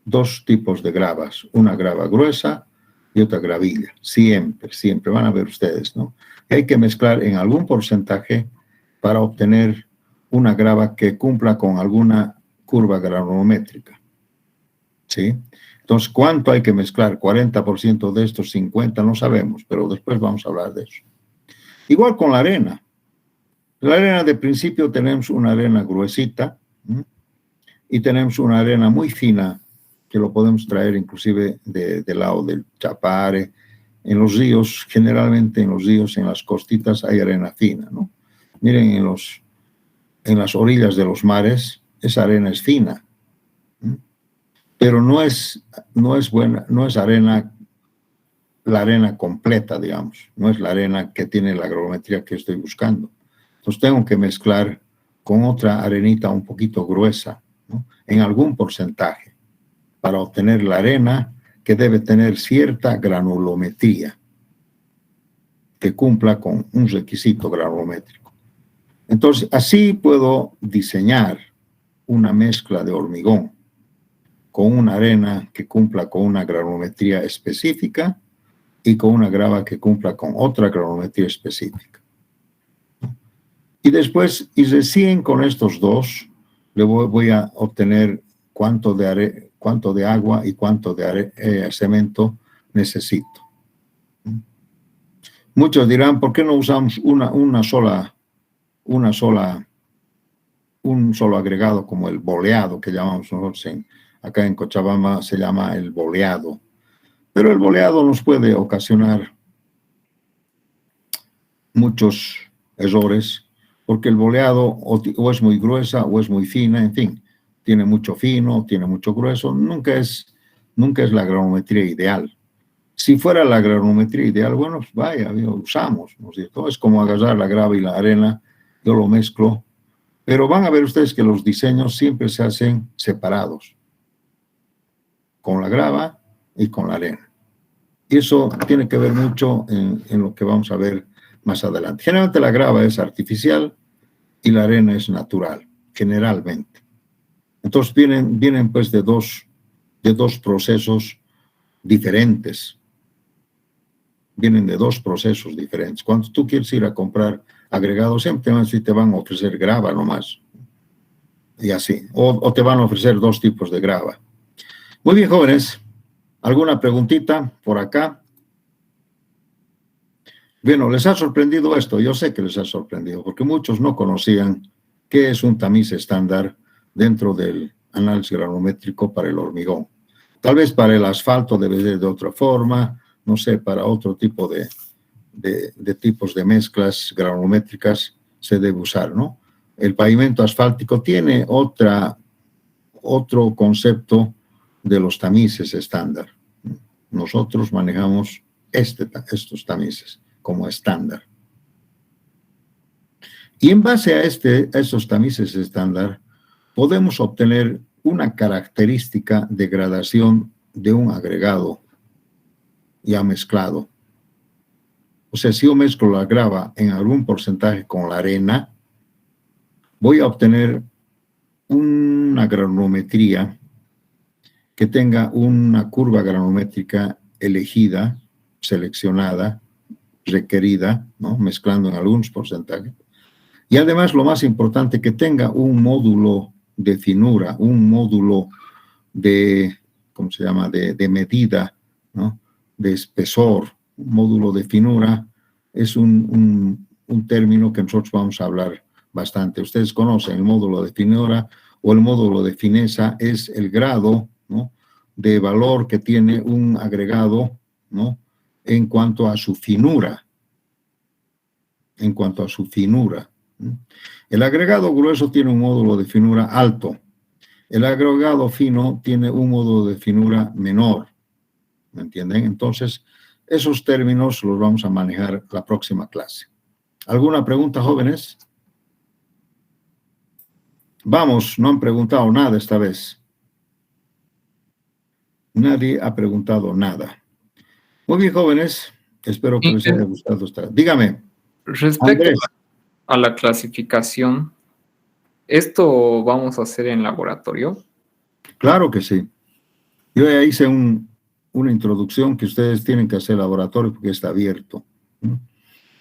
2 tipos de gravas, una grava gruesa y otra gravilla. Siempre, siempre van a ver ustedes, ¿no? Hay que mezclar en algún porcentaje para obtener una grava que cumpla con alguna curva granulométrica, ¿sí? Entonces, ¿cuánto hay que mezclar? 40% de estos, 50%, no sabemos, pero después vamos a hablar de eso. Igual con la arena. La arena de principio tenemos una arena gruesita, ¿m? Y tenemos una arena muy fina que lo podemos traer inclusive del lado del Chapare. En los ríos, generalmente en los ríos, en las costitas hay arena fina, ¿no? Miren, en las orillas de los mares, esa arena es fina, ¿m? Pero no es buena, no es arena, la arena completa, digamos, no es la arena que tiene la granulometría que estoy buscando. Entonces tengo que mezclar con otra arenita un poquito gruesa, ¿no? En algún porcentaje, para obtener la arena que debe tener cierta granulometría, que cumpla con un requisito granulométrico. Entonces, así puedo diseñar una mezcla de hormigón con una arena que cumpla con una granulometría específica y con una grava que cumpla con otra granulometría específica. Y después, y recién con estos dos, le voy a obtener cuánto de agua y cuánto de cemento necesito. Muchos dirán, ¿por qué no usamos un solo agregado como el boleado que llamamos nosotros acá en Cochabamba se llama el boleado? Pero el boleado nos puede ocasionar muchos errores, porque el boleado o es muy gruesa o es muy fina, en fin, tiene mucho fino, tiene mucho grueso, nunca es la granulometría ideal. Si fuera la granulometría ideal, bueno, pues vaya, usamos, ¿no es cierto? Es como agarrar la grava y la arena, yo lo mezclo, pero van a ver ustedes que los diseños siempre se hacen separados, con la grava y con la arena. Y eso tiene que ver mucho en lo que vamos a ver más adelante. Generalmente la grava es artificial y la arena es natural, generalmente. Entonces vienen pues de dos procesos diferentes. Vienen de dos procesos diferentes. Cuando tú quieres ir a comprar agregados, siempre te van a ofrecer grava nomás. Y así. O te van a ofrecer dos tipos de grava. Muy bien, jóvenes. ¿Alguna preguntita por acá? Bueno, ¿les ha sorprendido esto? Yo sé que les ha sorprendido, porque muchos no conocían qué es un tamiz estándar dentro del análisis granulométrico para el hormigón. Tal vez para el asfalto debe ser de otra forma, no sé, para otro tipo de tipos de mezclas granulométricas se debe usar, ¿no? El pavimento asfáltico tiene otro concepto de los tamices estándar. Nosotros manejamos estos tamices como estándar. Y en base a estos tamices estándar, podemos obtener una característica de gradación de un agregado ya mezclado. O sea, si yo mezclo la grava en algún porcentaje con la arena, voy a obtener una granulometría que tenga una curva granulométrica elegida, seleccionada, requerida, ¿no? Mezclando en algunos porcentajes. Y además, lo más importante, que tenga un módulo de finura, un módulo de, ¿cómo se llama?, de medida, ¿no?, de espesor. Un módulo de finura es un término que nosotros vamos a hablar bastante. Ustedes conocen el módulo de finura o el módulo de fineza, es el grado, ¿no?, de valor que tiene un agregado, ¿no?, en cuanto a su finura. En cuanto a su finura. El agregado grueso tiene un módulo de finura alto. El agregado fino tiene un módulo de finura menor. ¿Me entienden? Entonces, esos términos los vamos a manejar la próxima clase. ¿Alguna pregunta, jóvenes? Vamos, no han preguntado nada esta vez. Nadie ha preguntado nada. Muy bien, jóvenes. Espero que les haya gustado esta. Dígame. Respecto Andrés. a la clasificación, ¿esto vamos a hacer en laboratorio? Claro que sí. Yo ya hice una introducción que ustedes tienen que hacer laboratorio porque está abierto, ¿no?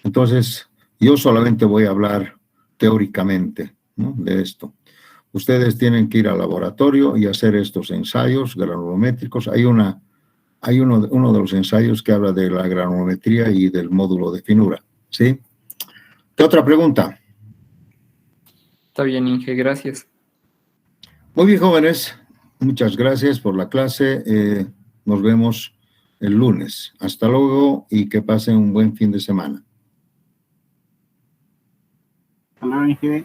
Entonces, yo solamente voy a hablar teóricamente, ¿no?, de esto. Ustedes tienen que ir al laboratorio y hacer estos ensayos granulométricos. Hay uno de los ensayos que habla de la granulometría y del módulo de finura, ¿sí? ¿Qué otra pregunta? Está bien, Inge, gracias. Muy bien, jóvenes. Muchas gracias por la clase. Nos vemos el lunes. Hasta luego y que pasen un buen fin de semana. Hasta luego, Inge.